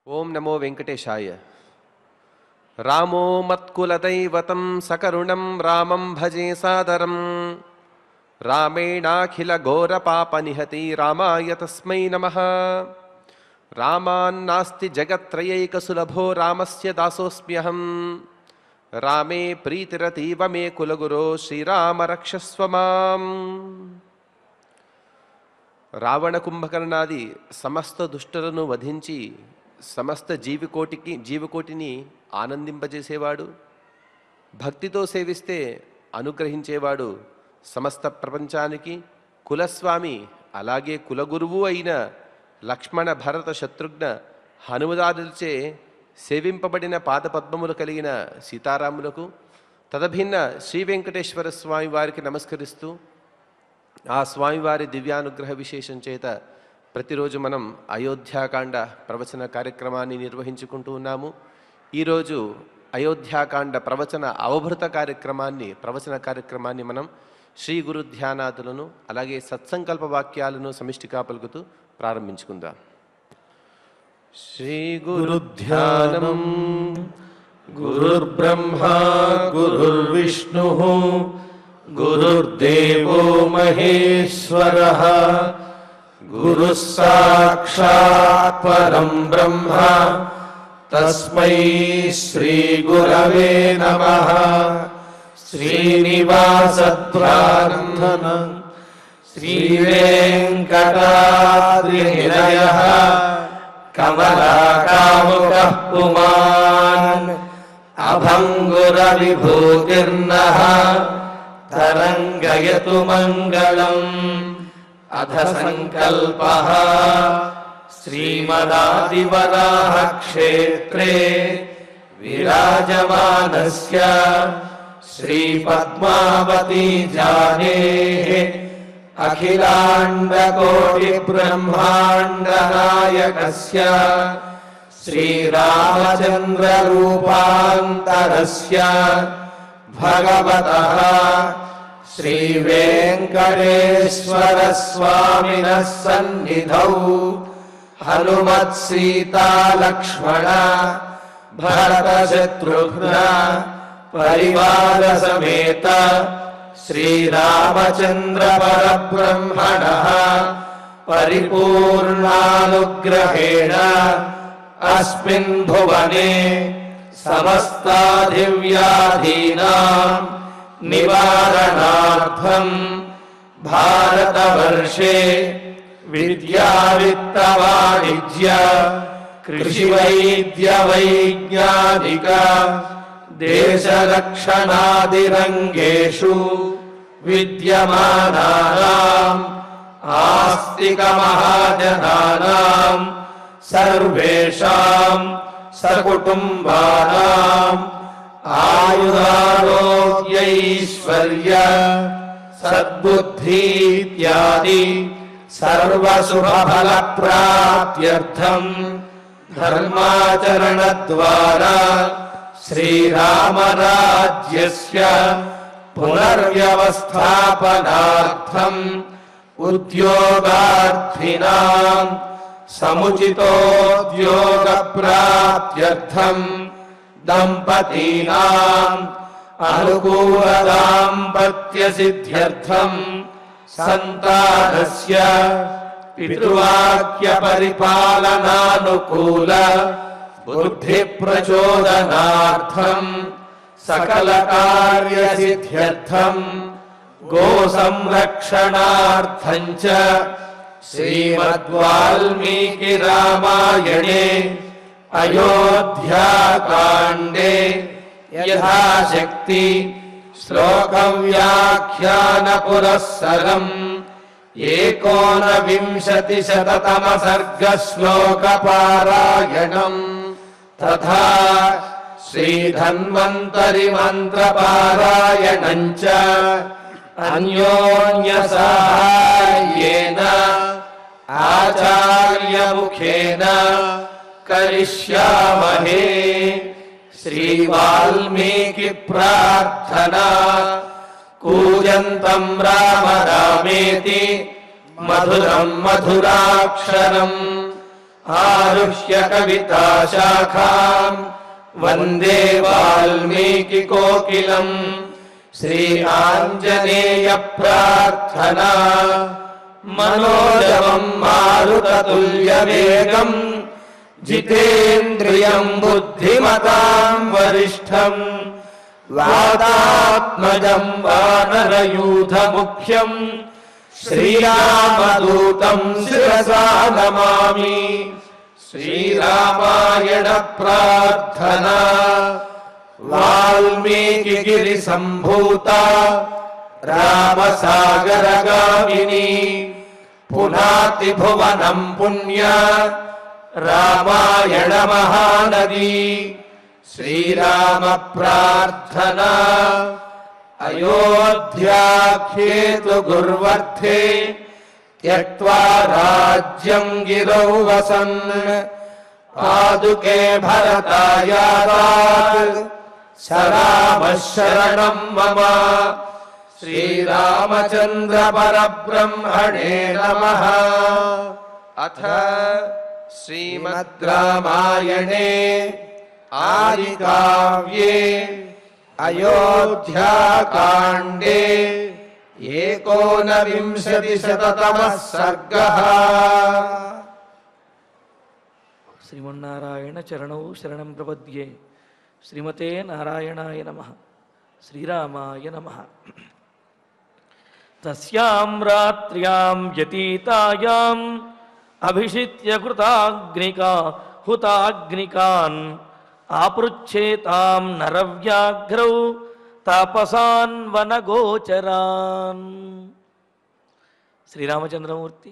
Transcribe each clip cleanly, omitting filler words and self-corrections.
ओं नमो वेंकटेशाय। रामो मत्कुलदैवतं सकरुणं रामं भजे सादरं। रामेणाखिल घोरपापनिहति रामाय तस्मै नमः। रामान्नास्ति जगत्त्रयैकसुलभो रामस्य दासोऽस्म्यहं। रामे प्रीतिरतीव मे कुलगुरो श्रीराम रक्षस्व माम्। రావణ కుంభకర్ణాది సమస్త దుష్టులను వధించి సమస్త జీవకోటిని ఆనందింపజేసేవాడు, భక్తితో సేవిస్తే అనుగ్రహించేవాడు, సమస్త ప్రపంచానికి కులస్వామి అలాగే కులగురువు అయిన లక్ష్మణ భరత శత్రుఘ్న హనుమదాదులచే సేవింపబడిన పాదపద్మములు కలిగిన సీతారాములకు తదభిన్న శ్రీ వెంకటేశ్వర స్వామి వారికి నమస్కరిస్తూ ఆ స్వామివారి దివ్యానుగ్రహ విశేషం చేత ప్రతిరోజు మనం అయోధ్యాకాండ ప్రవచన కార్యక్రమాన్ని నిర్వహించుకుంటూ ఉన్నాము. ఈరోజు అయోధ్యాకాండ అవభృత ప్రవచన కార్యక్రమాన్ని మనం శ్రీ గురు ధ్యానాదులను అలాగే సత్సంకల్ప వాక్యాలను సమిష్టిగా పలుకుతూ ప్రారంభించుకుందాం. శ్రీ గురు ధ్యానం. గురుర్బ్రహ్మా గురుర్విష్ణుః గురుర్దేవో మహేశ్వరః గురుః సాక్షాత్ పరం బ్రహ్మ తస్మై శ్రీ గురవే నమః. శ్రీనివాసద్వారంధనం శ్రీవేంకటాద్రినిలయః కమలాకాముకః పుమాన్ అభంగురవిభూతిర్నః तरंगयतु मंगलम्. अथ संकल्पः श्रीमदादिवराह क्षेत्रे विराजमानस्य श्रीपद्मावती जानेः अखिलाण्डकोटिब्रह्माण्डनायकस्य श्रीरामचन्द्ररूपान्तरस्य भगवतः श्री वेंकटेश्वर स्वामिनः सन्निधौ हनुमत् सीता लक्ष्मण भरत शत्रुघ्न परिवार समेत श्री रामचंद्र परब्रह्मणः परिपूर्णानुग्रहेण अस्मिन् भुवने समस्ताधिव्याधीनां निवारणार्थं भारतवर्षे विद्यावित्तवाणिज्य कृषिवैद्यवैज्ञानिक देशरक्षणादिरङ्गेषु विद्यमानानाम् आस्तिकमहाजनानां सर्वेषां सकुटुम्बानाम् आयुरारोग्यैश्वर्य सद्बुद्धि इत्यादि सर्वशुभफलप्राप्त्यर्थं धर्माचरणद्वारा श्रीरामराज्यस्य पुनर्व्यवस्थापनार्थम् उद्योगार्थिनां समुचितोद्योगप्राप्त्यर्थं दंपतीनाम् अनुकूलदाम्पत्यसिद्ध्यर्थं सन्तानस्य पितृवाक्यपरिपालनानुकूल बुद्धिप्रचोदनार्थं सकलकार्यसिद्ध्यर्थं गोसंरक्षणार्थं च श्रीमद्वाल्मीकिरामायणे अयोध्याकाण्डे यथाशक्ति श्लोकव्याख्यानपुरःसरम् 19-शततमसर्गश्लोकपारायणम् तथा श्रीधन्वन्तरिमन्त्रपारायणम् च अन्योन्यसाहाय्येन आचार्यमुखेन करिष्यामहे. श्रीवाल्मीकि प्रार्थना. कूजन्तं राम रामेति मधुरं मधुराक्षरम् ఆరుహ్య కవితా శాఖాం వందే వాల్మీకి కోకిలం. శ్రీ ఆంజనేయ ప్రార్థనా మనోజవం మారుతతుల్యవేగం జితేంద్రియం బుద్ధిమతాం వరిష్టం వాతాత్మజం వానరయూథముఖ్యం శ్రీరామదూతం శిరసా నమామి. శ్రీరామాయణ ప్రార్థనా వాల్మీకి గిరి సంభూత రామసాగరగామిని పునాతి భువనం పుణ్య రామాయణ మహానది. శ్రీరామ ప్రార్థనా అయోధ్యాఖ్యేతు గుర్వర్ధే త్యక్త్వా రాజ్యం గిరౌ వసన్ పాదుకే భరతాయాదాత్ సరామ శరణం మమ. శ్రీరామచంద్ర పరబ్రహ్మణే నమః. అథ శ్రీమద్ రామాయణే ఆదికావ్యే అయోధ్యాకాండే ఏకోనవింశతిశతతమః సర్గః. శ్రీమన్నారాయణ చరణౌ శరణం ప్రపద్యే. శ్రీమతే నారాయణాయ నమః. శ్రీరామాయ నమః. తస్యాం రాత్ర్యాం వ్యతీతాయాం అభిషిత్య హుతాగ్నికాన్ ఆపృచ్ఛేతాం నరవ్యాఘ్రౌ తాపసాన్ వనగోచరాన్. శ్రీరామచంద్రమూర్తి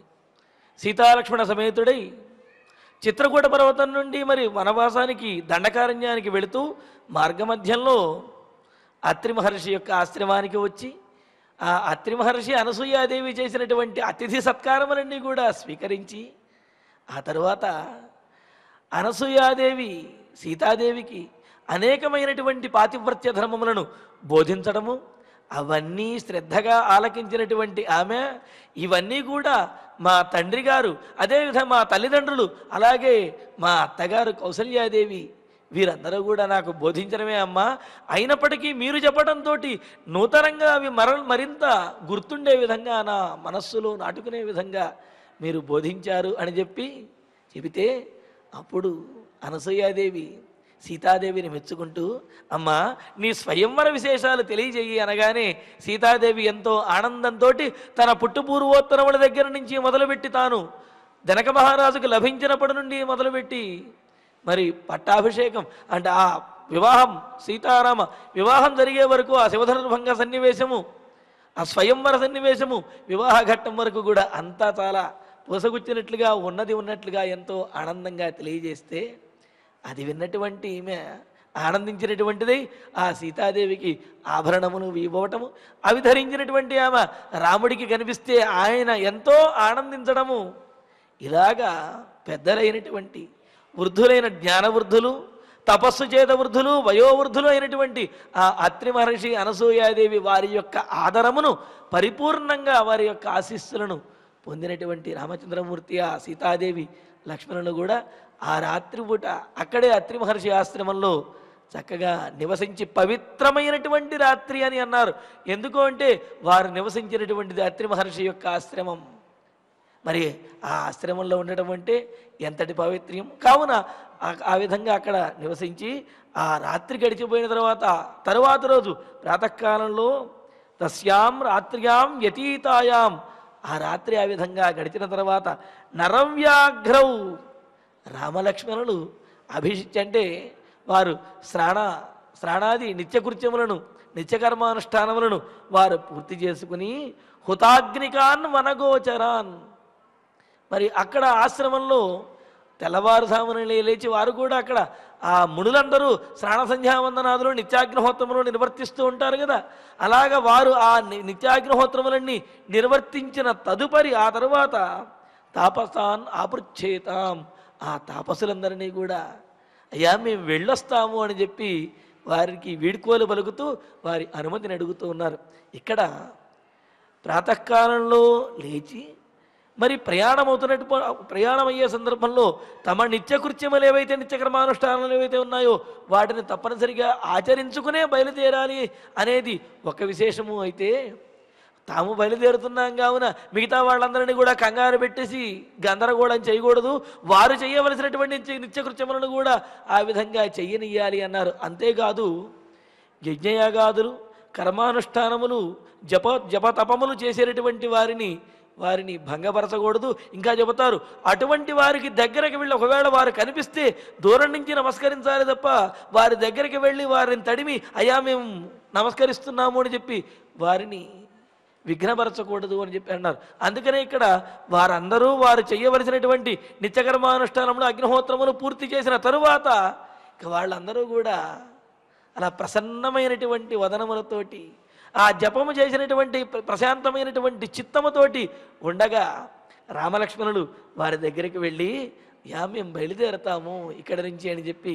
సీతాలక్ష్మణ సమేతుడై చిత్రకూట పర్వతం నుండి మరి వనవాసానికి దండకారణ్యానికి వెళుతూ మార్గమధ్యంలో అత్రి మహర్షి యొక్క ఆశ్రమానికి వచ్చి ఆ అత్రి మహర్షి అనసూయాదేవి చేసినటువంటి అతిథి సత్కారములన్నీ కూడా స్వీకరించి ఆ తరువాత అనసూయాదేవి సీతాదేవికి అనేకమైనటువంటి పాతివ్రత్య ధర్మములను బోధించడము, అవన్నీ శ్రద్ధగా ఆలకించినటువంటి ఆమె ఇవన్నీ కూడా మా తండ్రి గారు, అదేవిధంగా మా తల్లిదండ్రులు, అలాగే మా అత్తగారు కౌసల్యాదేవి వీరందరూ కూడా నాకు బోధించడమే అమ్మా. అయినప్పటికీ మీరు చెప్పడంతో నూతనంగా అవి మరింత గుర్తుండే విధంగా నా మనస్సులో నాటుకునే విధంగా మీరు బోధించారు అని చెబితే అప్పుడు అనసూయాదేవి సీతాదేవిని మెచ్చుకుంటూ, అమ్మా నీ స్వయంవర విశేషాలు తెలియజేయి అనగానే సీతాదేవి ఎంతో ఆనందంతో తన పుట్టుపూర్వోత్తరముల దగ్గర నుంచి మొదలుపెట్టి తాను జనక మహారాజుకు లభించినప్పటి నుండి మొదలుపెట్టి మరి పట్టాభిషేకం అంటే ఆ వివాహం సీతారామ వివాహం జరిగే వరకు ఆ శివధనుర్భంగ సన్నివేశము, ఆ స్వయంవర సన్నివేశము, వివాహ ఘట్టం వరకు కూడా అంతా చాలా పూసగుచ్చినట్లుగా ఉన్నట్లుగా ఎంతో ఆనందంగా తెలియజేస్తే అది విన్నటువంటి ఈమె ఆనందించినటువంటిది ఆ సీతాదేవికి ఆభరణములు ఇవ్వటము, అవి ధరించినటువంటి ఆమె రాముడికి కనిపిస్తే ఆయన ఎంతో ఆనందించడము. ఇలాగా పెద్దలైనటువంటి వృద్ధులైన జ్ఞానవృద్ధులు, తపస్సు చేత వృద్ధులు, వయోవృద్ధులు అయినటువంటి ఆ అత్రి మహర్షి అనసూయాదేవి వారి యొక్క ఆదరమును పరిపూర్ణంగా వారి యొక్క ఆశీస్సులను పొందినటువంటి రామచంద్రమూర్తి ఆ సీతాదేవి లక్ష్మణులు కూడా ఆ రాత్రి పూట అక్కడే అత్రి మహర్షి ఆశ్రమంలో చక్కగా నివసించి పవిత్రమైనటువంటి రాత్రి అని అన్నారు. ఎందుకు అంటే వారు నివసించినటువంటిది అత్రి మహర్షి యొక్క ఆశ్రమం. మరి ఆ ఆశ్రమంలో ఉండటం అంటే ఎంతటి పవిత్ర్యం. కావున ఆ విధంగా అక్కడ నివసించి ఆ రాత్రి గడిచిపోయిన తరువాత రోజు ప్రాతకాలంలో తస్యాం రాత్ర్యాం వ్యతీతాయాం ఆ రాత్రి ఆ విధంగా గడిచిన తర్వాత నరవ్యాఘ్రౌ రామలక్ష్మణులు అంటే వారు స్నానాది నిత్యకృత్యములను నిత్యకర్మానుష్ఠానములను వారు పూర్తి చేసుకుని హుతాగ్నికాన్ వనగోచరాన్ మరి అక్కడ ఆశ్రమంలో తెల్లవారుజామున లేచి వారు కూడా అక్కడ ఆ మునులందరూ స్నాన సంధ్యావందనాదులు నిత్యాగ్నిహోత్రములు నిర్వర్తిస్తూ ఉంటారు కదా. అలాగా వారు ఆ నిత్యాగ్నిహోత్రములన్నీ నిర్వర్తించిన తదుపరి ఆ తరువాత తాపసాన్ ఆపృచ్ఛేతాం ఆ తాపసులందరినీ కూడా అయ్యా మేము వెళ్ళొస్తాము అని చెప్పి వారికి వీడ్కోలు పలుకుతూ వారి అనుమతిని అడుగుతూ ఉన్నారు. ఇక్కడ ప్రాతకాలంలో లేచి మరి ప్రయాణం అయ్యే సందర్భంలో తమ నిత్యకృత్యములు ఏవైతే నిత్యకర్మానుష్ఠానాలు ఏవైతే ఉన్నాయో వాటిని తప్పనిసరిగా ఆచరించుకునే బయలుదేరాలి అనేది ఒక విశేషము. అయితే తాము బయలుదేరుతున్నాం కావున మిగతా వాళ్ళందరినీ కూడా కంగారు పెట్టేసి గందరగోళం చేయకూడదు, వారు చేయవలసినటువంటి నిత్యకృత్యములను కూడా ఆ విధంగా చెయ్యనియ్యాలి అన్నారు. అంతేకాదు యజ్ఞయాగాదులు కర్మానుష్ఠానములు జపతపములు చేసేటటువంటి వారిని భంగపరచకూడదు. ఇంకా చెబుతారు, అటువంటి వారికి దగ్గరికి వెళ్ళి ఒకవేళ వారు కనిపిస్తే దూరం నుంచి నమస్కరించాలి తప్ప వారి దగ్గరికి వెళ్ళి వారిని తడిమి అయ్యా మేము నమస్కరిస్తున్నాము అని చెప్పి వారిని విఘ్నపరచకూడదు అని చెప్పి అన్నారు. అందుకనే ఇక్కడ వారందరూ వారు చేయవలసినటువంటి నిత్యకర్మానుష్ఠానములు అగ్నిహోత్రములు పూర్తి చేసిన తరువాత ఇక వాళ్ళందరూ కూడా అలా ప్రసన్నమైనటువంటి వదనములతోటి ఆ జపము చేసినటువంటి ప్రశాంతమైనటువంటి చిత్తముతోటి ఉండగా రామలక్ష్మణులు వారి దగ్గరికి వెళ్ళి మేము బయలుదేరతాము ఇక్కడి నుంచి అని చెప్పి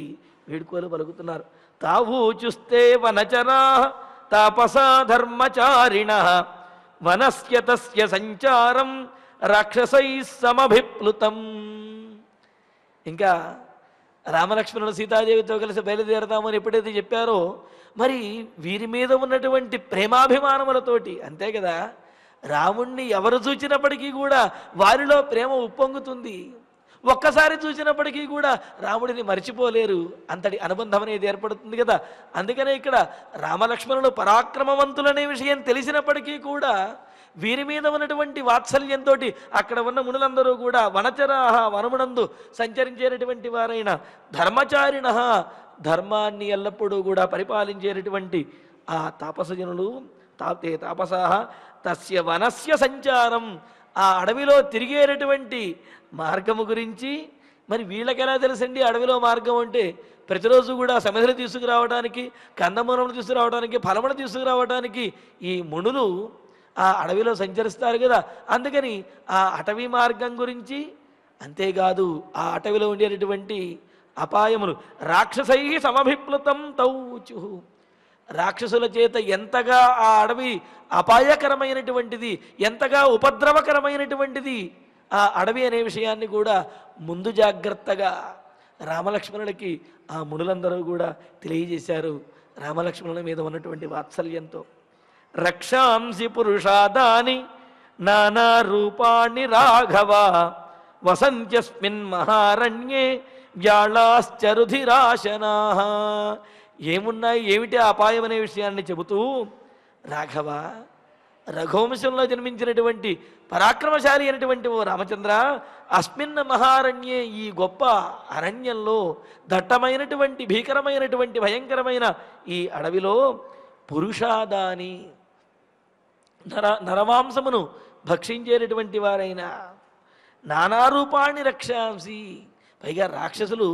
వేడుకోలు పలుకుతున్నారు. తావు చూస్తే వనచరా తాపసా ధర్మచారిణ వనస్య తస్య సంచారం రాక్షసై సమభిప్లుతం. ఇంకా రామలక్ష్మణుడు సీతాదేవితో కలిసి బయలుదేరతామని ఎప్పుడైతే చెప్పారో మరి వీరి మీద ఉన్నటువంటి ప్రేమాభిమానములతోటి, అంతే కదా, రాముణ్ణి ఎవరు చూచినప్పటికీ కూడా వారిలో ప్రేమ ఉప్పొంగుతుంది. ఒక్కసారి చూసినప్పటికీ కూడా రాముడిని మర్చిపోలేరు, అంతటి అనుబంధం అనేది ఏర్పడుతుంది కదా. అందుకనే ఇక్కడ రామలక్ష్మణులు పరాక్రమవంతులనే విషయం తెలిసినప్పటికీ కూడా వీరి మీద ఉన్నటువంటి వాత్సల్యంతో అక్కడ ఉన్న మునులందరూ కూడా వనచరాహ వనమునందు సంచరించేటటువంటి వారైన ధర్మచారిణ ధర్మాన్ని ఎల్లప్పుడూ కూడా పరిపాలించేటటువంటి ఆ తాపసజనులు తాపసాహ తస్య వనస్య సంచారం ఆ అడవిలో తిరిగేటటువంటి మార్గము గురించి మరి వీళ్ళకెలా తెలుసండి అడవిలో మార్గం అంటే? ప్రతిరోజు కూడా సమిధులు తీసుకురావడానికి, కందమూలములు తీసుకురావడానికి, ఫలములు తీసుకురావడానికి ఈ మునులు ఆ అడవిలో సంచరిస్తారు కదా. అందుకని ఆ అటవీ మార్గం గురించి, అంతేకాదు ఆ అటవిలో ఉండేటటువంటి అపాయములు రాక్షసై సమభిప్లుతం తౌచు, రాక్షసుల చేత ఎంతగా ఆ అడవి అపాయకరమైనటువంటిది, ఎంతగా ఉపద్రవకరమైనటువంటిది ఆ అడవి అనే విషయాన్ని కూడా ముందు జాగ్రత్తగా రామలక్ష్మణులకి ఆ మునులందరూ కూడా తెలియజేశారు. రామలక్ష్మణుల మీద ఉన్నటువంటి వాత్సల్యంతో రక్షాంసి పురుషాదాని నానా రూపాణి రాఘవ వసంత్యస్మిన్ మహారణ్యే వ్యాళాశ్చరుధిరాశనా. ఏమున్నాయి, ఏమిటి అపాయం అనే విషయాన్ని చెబుతూ రాఘవ, రఘువంశంలో జన్మించినటువంటి పరాక్రమశాలి అయినటువంటి ఓ రామచంద్ర, అస్మిన్ మహారణ్యే ఈ గొప్ప అరణ్యంలో దట్టమైనటువంటి భీకరమైనటువంటి భయంకరమైన ఈ అడవిలో పురుషాదాని నరమాంసమును భక్షించేటటువంటి వారైన నానారూపాన్ని రక్షాంసి, పైగా రాక్షసులు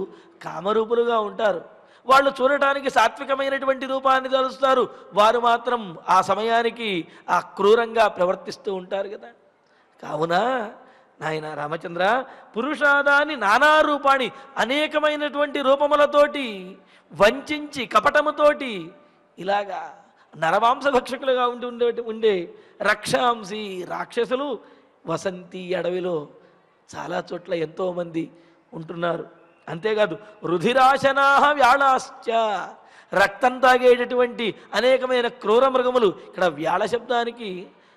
కామరూపులుగా ఉంటారు. వాళ్ళు చూడటానికి సాత్వికమైనటువంటి రూపాన్ని తలుస్తారు, వారు మాత్రం ఆ సమయానికి ఆ క్రూరంగా ప్రవర్తిస్తూ ఉంటారు కదా. కావున నాయన రామచంద్ర, పురుషాదాన్ని నానా రూపాన్ని అనేకమైనటువంటి రూపములతోటి వంచించి కపటముతోటి ఇలాగా నరమాంసభక్షకులుగా ఉండే రక్షాంసి రాక్షసులు వసంతి అడవిలో చాలా చోట్ల ఎంతోమంది ఉంటున్నారు. అంతేకాదు రుధిరాశనాహ వ్యాళాశ్చ, రక్తం తాగేటటువంటి అనేకమైన క్రూర మృగములు. ఇక్కడ వ్యాళ శబ్దానికి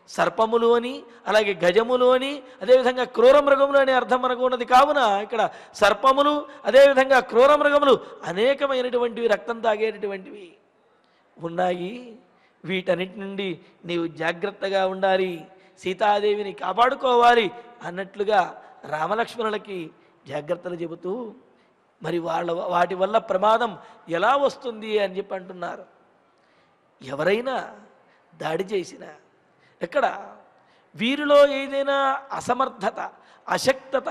సర్పములు అని, అలాగే గజములు అని, అదేవిధంగా క్రూర మృగములు అనే అర్థం మనకు ఉన్నది. కావున ఇక్కడ సర్పములు, అదేవిధంగా క్రూర మృగములు అనేకమైనటువంటివి రక్తం తాగేటటువంటివి ఉన్నాయి. వీటన్నిటి నుండి నీవు జాగ్రత్తగా ఉండాలి, సీతాదేవిని కాపాడుకోవాలి అన్నట్లుగా రామలక్ష్మణులకి జాగ్రత్తలు చెబుతూ మరి వాటి వల్ల ప్రమాదం ఎలా వస్తుంది అని చెప్పి అంటున్నారు. ఎవరైనా దాడి చేసినా, ఎక్కడ వీరిలో ఏదైనా అసమర్థత అశక్తత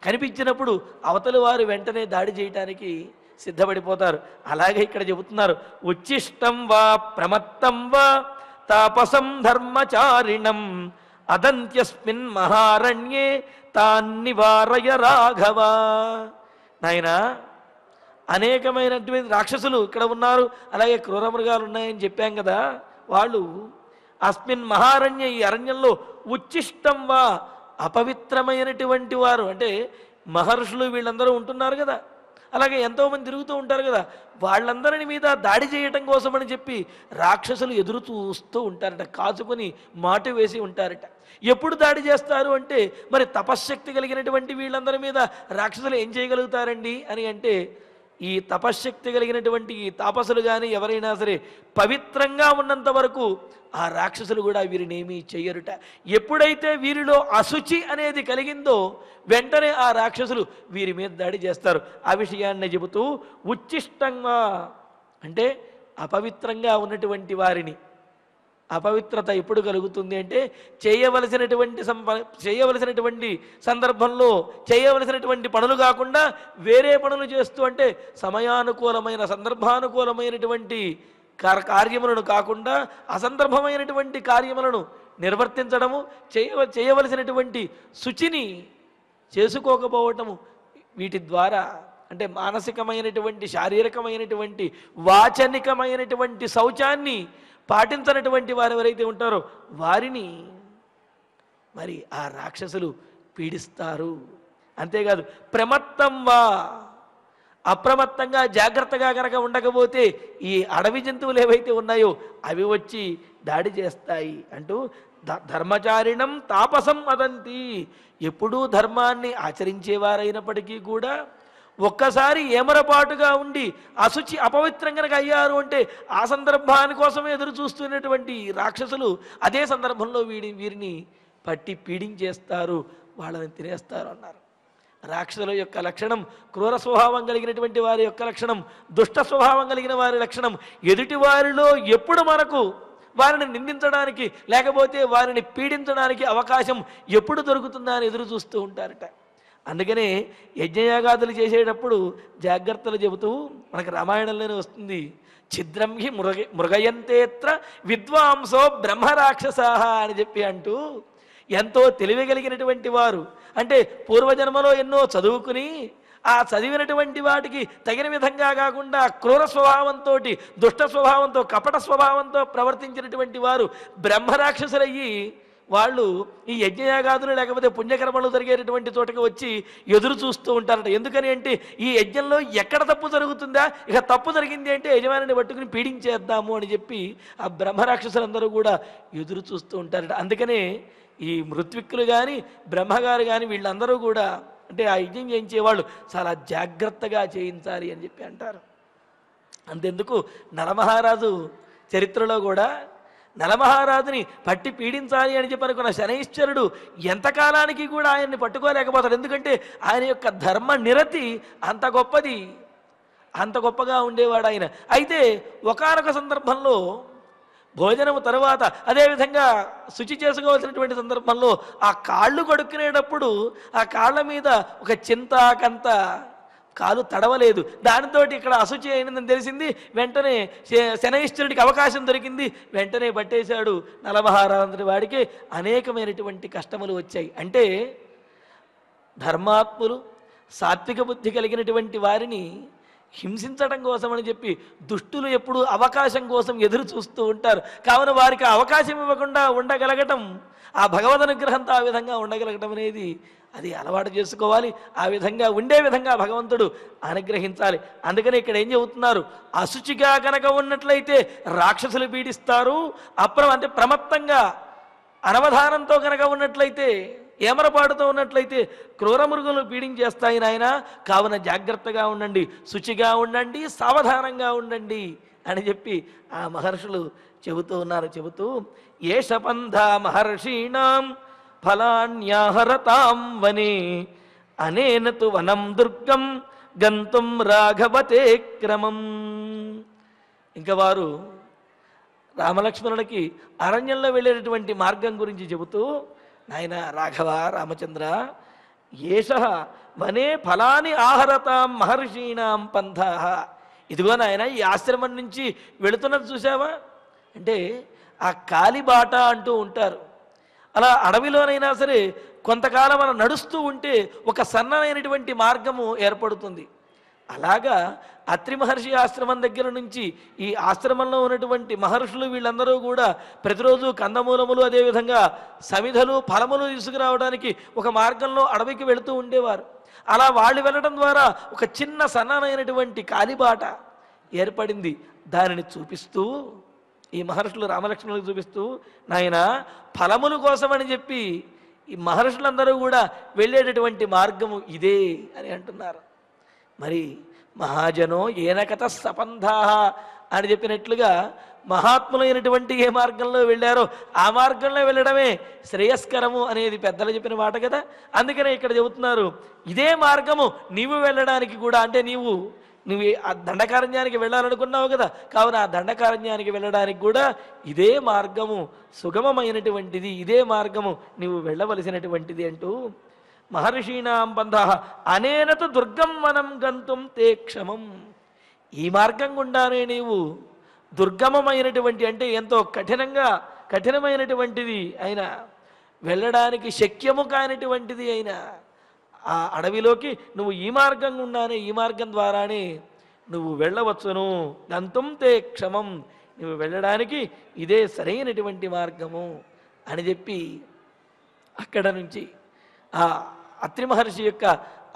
కనిపించినప్పుడు అవతలి వారు వెంటనే దాడి చేయటానికి సిద్ధపడిపోతారు. అలాగే ఇక్కడ చెబుతున్నారు, ఉచ్చిష్టం వా ప్రమత్తం వా తాపసం ధర్మచారిణం అదంత్యస్మిన్ మహారణ్యే తాన్నివారయ రాఘవ. నాయన, అనేకమైనటువంటి రాక్షసులు ఇక్కడ ఉన్నారు, అలాగే క్రూర మృగాలు ఉన్నాయని చెప్పాం కదా. వాళ్ళు అస్మిన్ మహారణ్య ఈ అరణ్యంలో ఉచ్చిష్టం వా అపవిత్రమైనటువంటి వారు అంటే మహర్షులు వీళ్ళందరూ ఉంటున్నారు కదా, అలాగే ఎంతోమంది తిరుగుతూ ఉంటారు కదా, వాళ్ళందరిని మీద దాడి చేయటం కోసమని చెప్పి రాక్షసులు ఎదురు చూస్తూ ఉంటారట, కాచుకొని మాటు వేసి ఉంటారట. ఎప్పుడు దాడి చేస్తారు అంటే మరి తపశ్శక్తి కలిగినటువంటి వీళ్ళందరి మీద రాక్షసులు ఏం చేయగలుగుతారండి అని అంటే, ఈ తపశ్శక్తి కలిగినటువంటి ఈ తాపసులు కానీ ఎవరైనా సరే పవిత్రంగా ఉన్నంత వరకు ఆ రాక్షసులు కూడా వీరిని ఏమీ చెయ్యరుట. ఎప్పుడైతే వీరిలో అశుచి అనేది కలిగిందో వెంటనే ఆ రాక్షసులు వీరి మీద దాడి చేస్తారు. ఆ విషయాన్ని చెబుతూ ఉచ్చిష్టంగా అంటే అపవిత్రంగా ఉన్నటువంటి వారిని, అపవిత్రత ఎప్పుడు కలుగుతుంది అంటే చేయవలసినటువంటి సందర్భంలో చేయవలసినటువంటి పనులు కాకుండా వేరే పనులు చేస్తూ, అంటే సమయానుకూలమైన సందర్భానుకూలమైనటువంటి కార్యములను కాకుండా అసందర్భమైనటువంటి కార్యములను నిర్వర్తించడము, చేయవలసినటువంటి శుచిని చేసుకోకపోవటము, వీటి ద్వారా అంటే మానసికమైనటువంటి శారీరకమైనటువంటి వాచనికమైనటువంటి శౌచాన్ని పాటించనటువంటి వారు ఎవరైతే ఉంటారో వారిని మరి ఆ రాక్షసులు పీడిస్తారు. అంతేకాదు ప్రమత్తం వా, అప్రమత్తంగా జాగ్రత్తగా కనుక ఉండకపోతే ఈ అడవి జంతువులు ఏవైతే ఉన్నాయో అవి వచ్చి దాడి చేస్తాయి అంటూ ధర్మచారిణం తాపసం వదంతి. ఎప్పుడూ ధర్మాన్ని ఆచరించేవారైనప్పటికీ కూడా ఒక్కసారి ఏమరపాటుగా ఉండి అశుచి అపవిత్రం కనుక అయ్యారు అంటే ఆ సందర్భాని కోసమే ఎదురు చూస్తున్నటువంటి రాక్షసులు అదే సందర్భంలో వీరిని పట్టి పీడించేస్తారు, వాళ్ళని తినేస్తారు అన్నారు. రాక్షసుల యొక్క లక్షణం క్రూర స్వభావం కలిగినటువంటి వారి యొక్క లక్షణం, దుష్ట స్వభావం కలిగిన వారి లక్షణం. ఎదుటి వారిలో ఎప్పుడు మనకు వారిని నిందించడానికి లేకపోతే వారిని పీడించడానికి అవకాశం ఎప్పుడు దొరుకుతుందా అని ఎదురు చూస్తూ ఉంటారట. అందుకనే యజ్ఞయాగాదులు చేసేటప్పుడు జాగ్రత్తలు చెబుతూ మనకు రామాయణంలోనే వస్తుంది, ఛిద్రం హి మృగయంతేత్ర విద్వాంసో బ్రహ్మరాక్షసాహ అని చెప్పి అంటూ ఎంతో తెలివి కలిగినటువంటి వారు అంటే పూర్వజన్మలో ఎన్నో చదువుకుని ఆ చదివినటువంటి వాటికి తగిన విధంగా కాకుండా క్రూర స్వభావంతో దుష్ట స్వభావంతో కపట స్వభావంతో ప్రవర్తించినటువంటి వారు బ్రహ్మరాక్షసులయ్యి వాళ్ళు ఈ యజ్ఞయాగాదులు లేకపోతే పుణ్యకర్మలు జరిగేటటువంటి చోటకి వచ్చి ఎదురు చూస్తూ ఉంటారట. ఎందుకని అంటే ఈ యజ్ఞంలో ఎక్కడ తప్పు జరుగుతుందా, ఇక తప్పు జరిగింది అంటే యజమానిని పట్టుకుని పీడించేద్దాము అని చెప్పి ఆ బ్రహ్మరాక్షసులందరూ కూడా ఎదురు చూస్తూ ఉంటారట. అందుకనే ఈ మృత్విక్కులు కానీ బ్రహ్మగారు కానీ వీళ్ళందరూ కూడా అంటే ఆ యజ్ఞం చేయించేవాళ్ళు చాలా జాగ్రత్తగా చేయించాలి అని చెప్పి అంటారు. అంతెందుకు నలమహారాజు చరిత్రలో కూడా నలమహారాజుని పట్టి పీడించాలి అని చెప్పి అనుకున్న శనైశ్వరుడు ఎంతకాలానికి కూడా ఆయన్ని పట్టుకోలేకపోతాడు. ఎందుకంటే ఆయన యొక్క ధర్మ నిరతి అంత గొప్పది, అంత గొప్పగా ఉండేవాడు ఆయన. అయితే ఒకానొక సందర్భంలో భోజనము తరువాత అదేవిధంగా శుచి చేసుకోవాల్సినటువంటి సందర్భంలో ఆ కాళ్ళు కడుక్కునేటప్పుడు ఆ కాళ్ళ మీద ఒక చింతాకంత కాలు తడవలేదు, దానితో ఇక్కడ అశుచి అయినదని తెలిసింది. వెంటనే శనైశ్వరుడికి అవకాశం దొరికింది, వెంటనే పట్టేశాడు నలమహారాజు. వాడికి అనేకమైనటువంటి కష్టములు వచ్చాయి. అంటే ధర్మాత్ములు సాత్విక బుద్ధి కలిగినటువంటి వారిని హింసించడం కోసమని చెప్పి దుష్టులు ఎప్పుడు అవకాశం కోసం ఎదురు చూస్తూ ఉంటారు. కావున వారికి అవకాశం ఇవ్వకుండా ఉండగలగటం, ఆ భగవద్ అనుగ్రహంతో ఆ విధంగా ఉండగలగటం అనేది అది అలవాటు చేసుకోవాలి. ఆ విధంగా ఉండే విధంగా భగవంతుడు అనుగ్రహించాలి. అందుకని ఇక్కడ ఏం చెబుతున్నారు, అశుచిగా కనుక ఉన్నట్లయితే రాక్షసులు పీడిస్తారు, అంటే ప్రమత్తంగా అనవధానంతో కనుక ఉన్నట్లయితే ఏమరపాటుతో ఉన్నట్లయితే క్రూర మృగములు పీడించేస్తాయి నాయన. కావున జాగ్రత్తగా ఉండండి, శుచిగా ఉండండి, సావధానంగా ఉండండి అని చెప్పి ఆ మహర్షులు చెబుతూ ఉన్నారు. చెబుతూ ఏషపంధ మహర్షీణాం ఫలాన్యాహరతాం వనే అనేన తు వనం దుర్గం గంతుం రాఘవతే క్రమం. ఇంకా వారు రామలక్ష్మణులకి అరణ్యంలో వెళ్ళేటటువంటి మార్గం గురించి చెబుతూ, నాయన రాఘవ రామచంద్ర, ఏష వనే ఫలాని ఆహరతాం మహర్షీణాం పంథా. ఇదిగో నాయన ఈ ఆశ్రమం నుంచి వెళుతున్నది చూసావా అంటే ఆ కాలిబాట అంటూ ఉంటారు. అలా అడవిలోనైనా సరే కొంతకాలం మనం నడుస్తూ ఉంటే ఒక సన్ననైనటువంటి మార్గము ఏర్పడుతుంది. అలాగా అత్రి మహర్షి ఆశ్రమం దగ్గర నుంచి ఈ ఆశ్రమంలో ఉన్నటువంటి మహర్షులు వీళ్ళందరూ కూడా ప్రతిరోజు కందమూలములు అదేవిధంగా సమిధలు ఫలములు తీసుకురావడానికి ఒక మార్గంలో అడవికి వెళుతూ ఉండేవారు. అలా వాళ్ళు వెళ్ళడం ద్వారా ఒక చిన్న సన్ననైనటువంటి కాలిబాట ఏర్పడింది. దానిని చూపిస్తూ ఈ మహర్షులు రామలక్ష్మణులకు చూపిస్తూ, నాయన ఫలముల కోసమని చెప్పి ఈ మహర్షులందరూ కూడా వెళ్ళేటటువంటి మార్గము ఇదే అని అంటున్నారు. మరి మహాజనో ఏనకత సపంధా అని చెప్పినట్లుగా మహాత్ములైనటువంటి ఏ మార్గంలో వెళ్ళారో ఆ మార్గంలో వెళ్ళడమే శ్రేయస్కరము అనేది పెద్దలు చెప్పిన మాట కదా. అందుకనే ఇక్కడ చెబుతున్నారు, ఇదే మార్గము నీవు వెళ్ళడానికి కూడా, అంటే నువ్వు ఆ దండకారణ్యానికి వెళ్ళాలనుకున్నావు కదా, కావున ఆ దండకారణ్యానికి వెళ్ళడానికి కూడా ఇదే మార్గము సుగమమైనటువంటిది, ఇదే మార్గము నీవు వెళ్ళవలసినటువంటిది అంటూ మహర్షీణాం బంధ అనేనత దుర్గం వనం గంతుం తే క్షమం. ఈ మార్గం గుండానే నీవు దుర్గమమైనటువంటి, అంటే ఎంతో కఠినమైనటువంటిది అయినా వెళ్ళడానికి శక్యము కానిటువంటిది అయినా ఆ అడవిలోకి నువ్వు ఈ మార్గం గుండానే, ఈ మార్గం ద్వారానే నువ్వు వెళ్ళవచ్చును. గంతుం తే క్షమం, నువ్వు వెళ్ళడానికి ఇదే సరైనటువంటి మార్గము అని చెప్పి అక్కడ నుంచి ఆ అత్రి మహర్షి యొక్క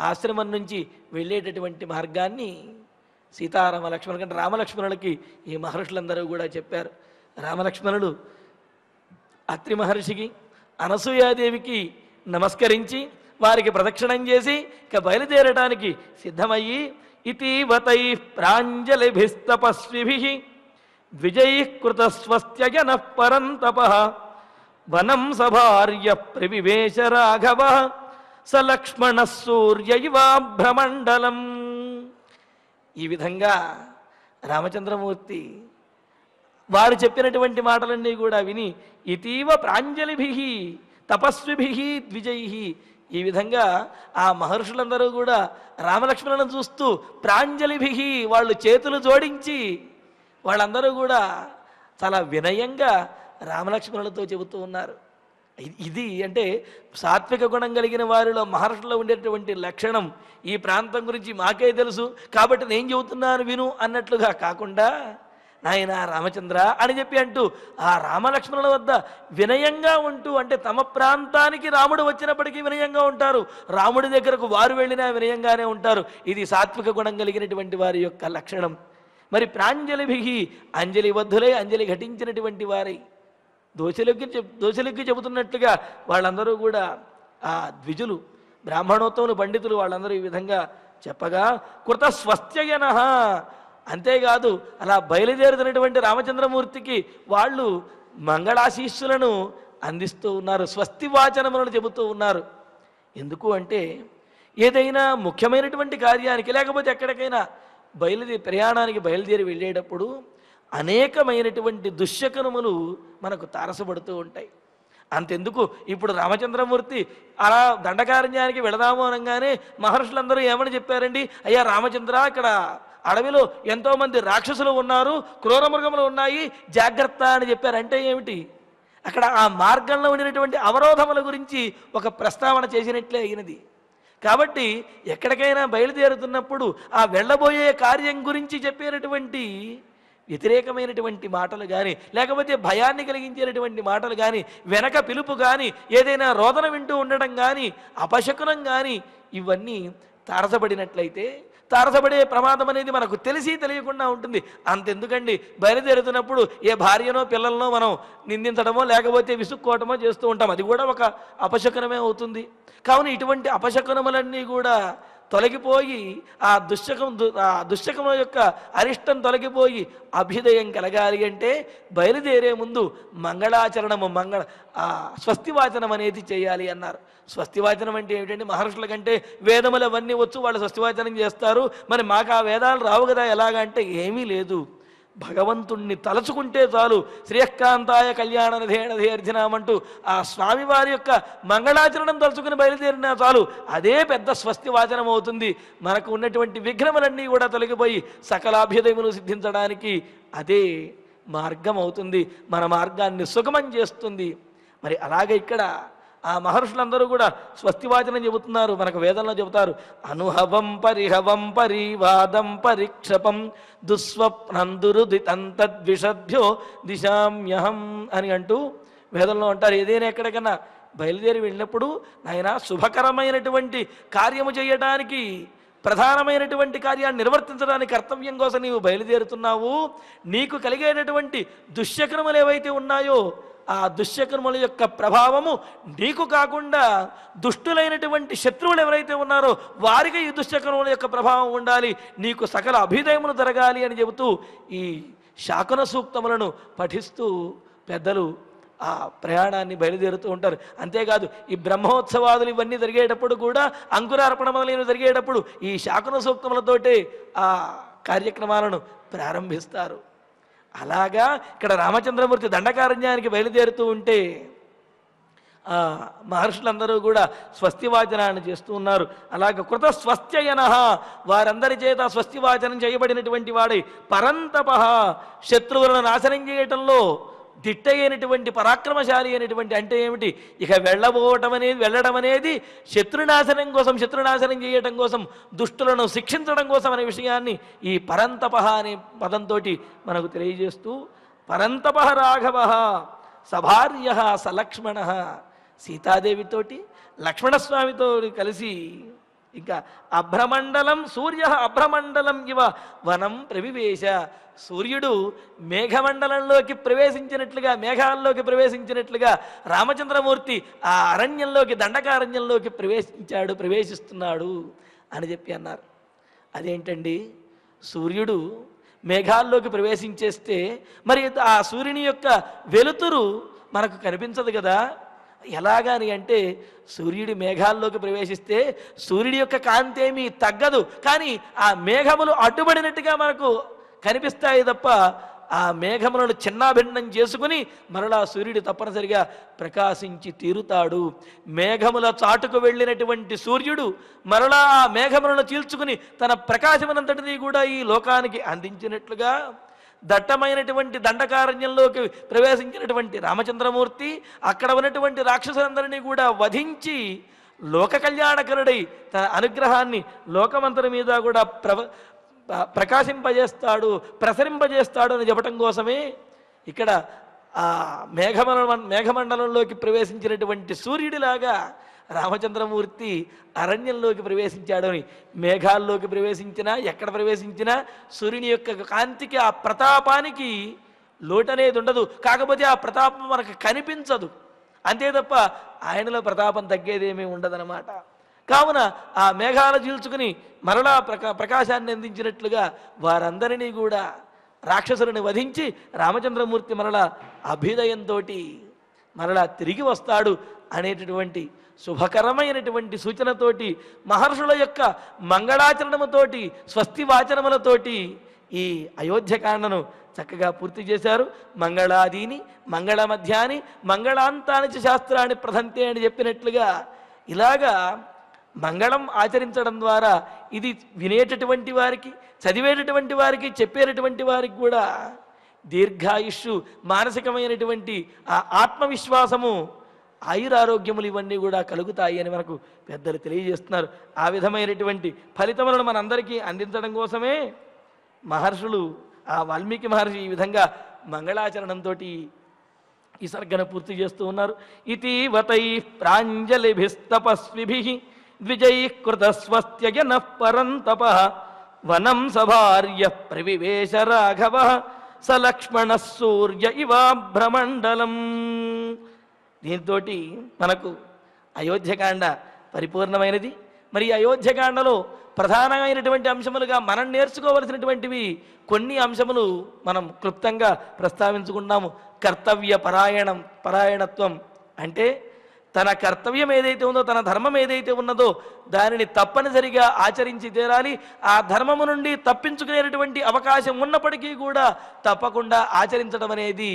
ఆశ్రమం నుంచి వెళ్ళేటటువంటి మార్గాన్ని సీతారామ లక్ష్మణుల కంటే రామలక్ష్మణులకి ఈ మహర్షులందరూ కూడా చెప్పారు. రామలక్ష్మణులు అత్రి మహర్షికి అనసూయాదేవికి నమస్కరించి వారికి ప్రదక్షిణం చేసి ఇక బయలుదేరడానికి సిద్ధమయ్యి, ఇతీవతై ప్రాంజలిభిస్తపస్విభిః ద్విజైః కృతస్వస్త్యజన పరంతపః వనం సభార్య ప్రవివేశ రాఘవ స లక్ష్మణ సూర్య ఇవాభ్రమండలం. ఈ విధంగా రామచంద్రమూర్తి వారు చెప్పినటువంటి మాటలన్నీ కూడా విని, ఇతీవ ప్రాంజలిభిః తపస్విభిః ద్విజైః, ఈ విధంగా ఆ మహర్షులందరూ కూడా రామలక్ష్మణులను చూస్తూ ప్రాంజలిభిః, వాళ్ళు చేతులు జోడించి వాళ్ళందరూ కూడా చాలా వినయంగా రామలక్ష్మణులతో చెబుతూ ఉన్నారు. ఇది అంటే సాత్విక గుణం కలిగిన వారిలో మహర్షుల్లో ఉండేటువంటి లక్షణం. ఈ ప్రాంతం గురించి మాకే తెలుసు కాబట్టి నేను చెబుతున్నాను విను అన్నట్లుగా కాకుండా, నాయన రామచంద్ర అని చెప్పి అంటూ ఆ రామలక్ష్మణుల వద్ద వినయంగా ఉంటూ, అంటే తమ ప్రాంతానికి రాముడు వచ్చినప్పటికీ వినయంగా ఉంటారు, రాముడి దగ్గరకు వారు వెళ్ళినా వినయంగానే ఉంటారు. ఇది సాత్విక గుణం కలిగినటువంటి వారి యొక్క లక్షణం. మరి ప్రాంజలిభిః, అంజలి బద్ధులై అంజలి ఘటించినటువంటి వారై దోషలకి చెబుతున్నట్లుగా వాళ్ళందరూ కూడా ఆ ద్విజులు బ్రాహ్మణోత్తములు పండితులు వాళ్ళందరూ ఈ విధంగా చెప్పగా, కృత స్వస్త్యయన, అంతేకాదు అలా బయలుదేరుతున్నటువంటి రామచంద్రమూర్తికి వాళ్ళు మంగళాశీస్సులను అందిస్తూ ఉన్నారు, స్వస్తి వాచనములను చెబుతూ ఉన్నారు. ఎందుకు అంటే ఏదైనా ముఖ్యమైనటువంటి కార్యానికి లేకపోతే ఎక్కడికైనా ప్రయాణానికి బయలుదేరి వెళ్ళేటప్పుడు అనేకమైనటువంటి దుశ్శకనములు మనకు తారసపడుతూ ఉంటాయి. అంతెందుకు ఇప్పుడు రామచంద్రమూర్తి అలా దండకారణ్యానికి వెళదాము అనగానే మహర్షులందరూ ఏమని చెప్పారండి, అయ్యా రామచంద్ర, ఇక్కడ అడవిలో ఎంతోమంది రాక్షసులు ఉన్నారు, క్రూర మృగములు ఉన్నాయి, జాగ్రత్త అని చెప్పారు. అంటే ఏమిటి, అక్కడ ఆ మార్గంలో ఉండినటువంటి అవరోధముల గురించి ఒక ప్రస్తావన చేసినట్లే అయినది. కాబట్టి ఎక్కడికైనా బయలుదేరుతున్నప్పుడు ఆ వెళ్ళబోయే కార్యం గురించి చెప్పేటటువంటి వ్యతిరేకమైనటువంటి మాటలు కానీ, లేకపోతే భయాన్ని కలిగించేటటువంటి మాటలు కానీ, వెనక పిలుపు కానీ, ఏదైనా రోదన వింటూ ఉండడం కానీ, అపశకునం కానీ, ఇవన్నీ తారసపడినట్లయితే తారసపడే ప్రమాదం అనేది మనకు తెలిసి తెలియకుండా ఉంటుంది. అంతెందుకండి, బయలుదేరుతున్నప్పుడు ఏ భార్యనో పిల్లలనో మనం నిందించడమో లేకపోతే విసుక్కోవటమో చేస్తూ ఉంటాం, అది కూడా ఒక అపశకునమే అవుతుంది. కావున ఇటువంటి అపశకునములన్నీ కూడా తొలగిపోయి ఆ దుశ్శకం యొక్క అరిష్టం తొలగిపోయి అభ్యుదయం కలగాలి అంటే బయలుదేరే ముందు మంగళాచరణము స్వస్తివాచనం అనేది చేయాలి అన్నారు. స్వస్తివాచనం అంటే ఏమిటంటే, మహర్షుల కంటే వేదములు అవన్నీ వచ్చు, వాళ్ళు స్వస్తివాచనం చేస్తారు, మరి మాకు ఆ వేదాలు రావు కదా ఎలాగంటే ఏమీ లేదు, భగవంతుణ్ణి తలచుకుంటే చాలు, శ్రేయకాంతాయ కళ్యాణనిధే అర్జునామంటూ ఆ స్వామివారి యొక్క మంగళాచరణం తలుచుకుని బయలుదేరినా చాలు, అదే పెద్ద స్వస్తి వాచనం అవుతుంది. మనకు ఉన్నటువంటి విఘ్నములన్నీ కూడా తొలగిపోయి సకలాభ్యుదయములు సిద్ధించడానికి అదే మార్గం అవుతుంది, మన మార్గాన్ని సుగమం చేస్తుంది. మరి అలాగే ఇక్కడ ఆ మహర్షులందరూ కూడా స్వస్తివాచనం చెబుతున్నారు. మనకు వేదంలో చెబుతారు, అనుహవం పరిహవం పరివాదం పరిక్షపం దుస్వప్నం దురుదితం తద్విషద్భ్యో దిశామ్యహం అని అంటూ వేదంలో అంటారు. ఏదైనా ఎక్కడికన్నా బయలుదేరి వెళ్ళినప్పుడు నాయన శుభకరమైనటువంటి కార్యము చేయడానికి, ప్రధానమైనటువంటి కార్యాన్ని నిర్వర్తించడానికి కర్తవ్యం కోసం నీవు బయలుదేరుతున్నావు. నీకు కలిగేటటువంటి దుశ్శకరములు ఏవైతే ఉన్నాయో ఆ దుశ్శకరముల యొక్క ప్రభావము నీకు కాకుండా దుష్టులైనటువంటి శత్రువులు ఎవరైతే ఉన్నారో వారికి ఈ దుశ్శకరముల యొక్క ప్రభావం ఉండాలి, నీకు సకల అభ్యుదయములు జరగాలి అని చెబుతూ ఈ శాకున సూక్తములను పఠిస్తూ పెద్దలు ఆ ప్రయాణాన్ని బయలుదేరుతూ ఉంటారు. అంతేకాదు ఈ బ్రహ్మోత్సవాదులు ఇవన్నీ జరిగేటప్పుడు కూడా, అంకురార్పణ మొదలైనవి జరిగేటప్పుడు ఈ శాకున సూక్తములతోటే ఆ కార్యక్రమాలను ప్రారంభిస్తారు. అలాగా ఇక్కడ రామచంద్రమూర్తి దండకారణ్యానికి బయలుదేరుతూ ఉంటే ఆ మహర్షులందరూ కూడా స్వస్తివాచనాన్ని చేస్తూ ఉన్నారు. అలాగే కృత స్వస్త్యయన, వారందరి చేత స్వస్తివాచనం చేయబడినటువంటి వాడై పరంతప, శత్రువులను నాశనం చేయటంలో దిట్టైనటువంటి పరాక్రమశాలి అయినటువంటి, అంటే ఏమిటి, ఇక వెళ్ళడం అనేది శత్రునాశనం కోసం, శత్రునాశనం చేయటం కోసం, దుష్టులను శిక్షించడం కోసం అనే విషయాన్ని ఈ పరంతప అనే పదంతో మనకు తెలియజేస్తూ, పరంతప రాఘవ సభార్య సలక్ష్మణ, సీతాదేవితోటి లక్ష్మణస్వామితో కలిసి ఇంకా అభ్రమండలం సూర్య అభ్రమండలం ఇవ వనం ప్రవివేశ, సూర్యుడు మేఘమండలంలోకి ప్రవేశించినట్లుగా, మేఘాల్లోకి ప్రవేశించినట్లుగా రామచంద్రమూర్తి ఆ అరణ్యంలోకి, దండకారణ్యంలోకి ప్రవేశిస్తున్నాడు అని చెప్పి అన్నారు. అదేంటండి, సూర్యుడు మేఘాల్లోకి ప్రవేశించేస్తే మరి ఆ సూర్యుని యొక్క వెలుతురు మనకు కనిపించదు కదా. ఎలాగని అంటే, సూర్యుడి మేఘాల్లోకి ప్రవేశిస్తే సూర్యుడి యొక్క కాంతి ఏమీ తగ్గదు, కానీ ఆ మేఘములు అడ్డుపడినట్టుగా మనకు కనిపిస్తాయి తప్ప ఆ మేఘములను చిన్నాభిన్నం చేసుకుని మరలా సూర్యుడు తప్పనిసరిగా ప్రకాశించి తీరుతాడు. మేఘముల చాటుకు వెళ్ళినటువంటి సూర్యుడు మరలా ఆ మేఘములను చీల్చుకుని తన ప్రకాశమునంతటినీ కూడా ఈ లోకానికి అందించినట్లుగా, దట్టమైనటువంటి దండకారణ్యంలోకి ప్రవేశించినటువంటి రామచంద్రమూర్తి అక్కడ ఉన్నటువంటి రాక్షసులందరినీ కూడా వధించి లోక కళ్యాణకరుడై తన అనుగ్రహాన్ని లోకమంతరి మీద కూడా ప్రకాశింపజేస్తాడు, ప్రసరింపజేస్తాడు అని చెప్పటం కోసమే ఇక్కడ ఆ మేఘమండలంలోకి ప్రవేశించినటువంటి సూర్యుడిలాగా రామచంద్రమూర్తి అరణ్యంలోకి ప్రవేశించాడు అని. మేఘాల్లోకి ప్రవేశించినా, ఎక్కడ ప్రవేశించినా సూర్యుని యొక్క కాంతికి, ఆ ప్రతాపానికి లోటనేది ఉండదు. కాకపోతే ఆ ప్రతాపం మనకు కనిపించదు, అంతే తప్ప ఆయనలో ప్రతాపం తగ్గేదేమీ ఉండదన్నమాట. కావున ఆ మేఘాలు చీల్చుకుని మరలా ప్రకాశాన్ని అందించినట్లుగా వారందరినీ కూడా రాక్షసులను వధించి రామచంద్రమూర్తి మరలా అభ్యుదయంతో మరలా తిరిగి వస్తాడు అనేటటువంటి శుభకరమైనటువంటి సూచనతోటి, మహర్షుల యొక్క మంగళాచరణముతోటి, స్వస్తి వాచనములతోటి ఈ అయోధ్యకాండను చక్కగా పూర్తి చేశారు. మంగళాదీని మంగళ మధ్యాని మంగళాంతాని శాస్త్రాన్ని ప్రధంతే అని చెప్పినట్లుగా ఇలాగా మంగళం ఆచరించడం ద్వారా ఇది వినేటటువంటి వారికి, చదివేటటువంటి వారికి, చెప్పేటటువంటి వారికి కూడా దీర్ఘాయుష్షు, మానసికమైనటువంటి ఆ ఆత్మవిశ్వాసము, ఆయురారోగ్యములు ఇవన్నీ కూడా కలుగుతాయి అని మనకు పెద్దలు తెలియజేస్తున్నారు. ఆ విధమైనటువంటి ఫలితములను మనందరికీ అందించడం కోసమే మహర్షులు, ఆ వాల్మీకి మహర్షి ఈ విధంగా మంగళాచరణంతో ఈ సర్గను పూర్తి చేస్తూ ఉన్నారు. ఇతీవతై ప్రాంజలిభిస్తపస్విభిః ద్విజైః కృతస్వస్త్యయన పరంతప వనం సభార్య ప్రవివేశ రాఘవ సలక్ష్మణ సూర్య ఇవాభ్రమండలం. దీంతో మనకు అయోధ్యకాండ పరిపూర్ణమైనది. మరి అయోధ్యకాండలో ప్రధానమైనటువంటి అంశములుగా మనం నేర్చుకోవలసినటువంటివి కొన్ని అంశములు మనం క్లుప్తంగా ప్రస్తావించుకున్నాము. కర్తవ్య పరాయణత్వం అంటే తన కర్తవ్యం ఏదైతే ఉందో, తన ధర్మం ఏదైతే ఉన్నదో దానిని తప్పనిసరిగా ఆచరించి తీరాలి. ఆ ధర్మము నుండి తప్పించుకునేటటువంటి అవకాశం ఉన్నప్పటికీ కూడా తప్పకుండా ఆచరించడం అనేది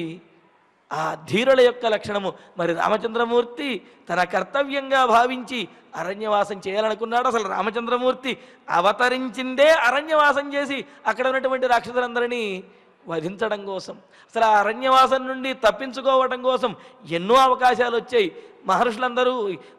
ఆ ధీరుల యొక్క లక్షణము. మరి రామచంద్రమూర్తి తన కర్తవ్యంగా భావించి అరణ్యవాసం చేయాలనుకున్నాడు. అసలు రామచంద్రమూర్తి అవతరించిందే అరణ్యవాసం చేసి అక్కడ ఉన్నటువంటి రాక్షసులందరినీ వధించడం కోసం. అసలు ఆ అరణ్యవాసం నుండి తప్పించుకోవడం కోసం ఎన్నో అవకాశాలు వచ్చాయి. మహర్షులందరూ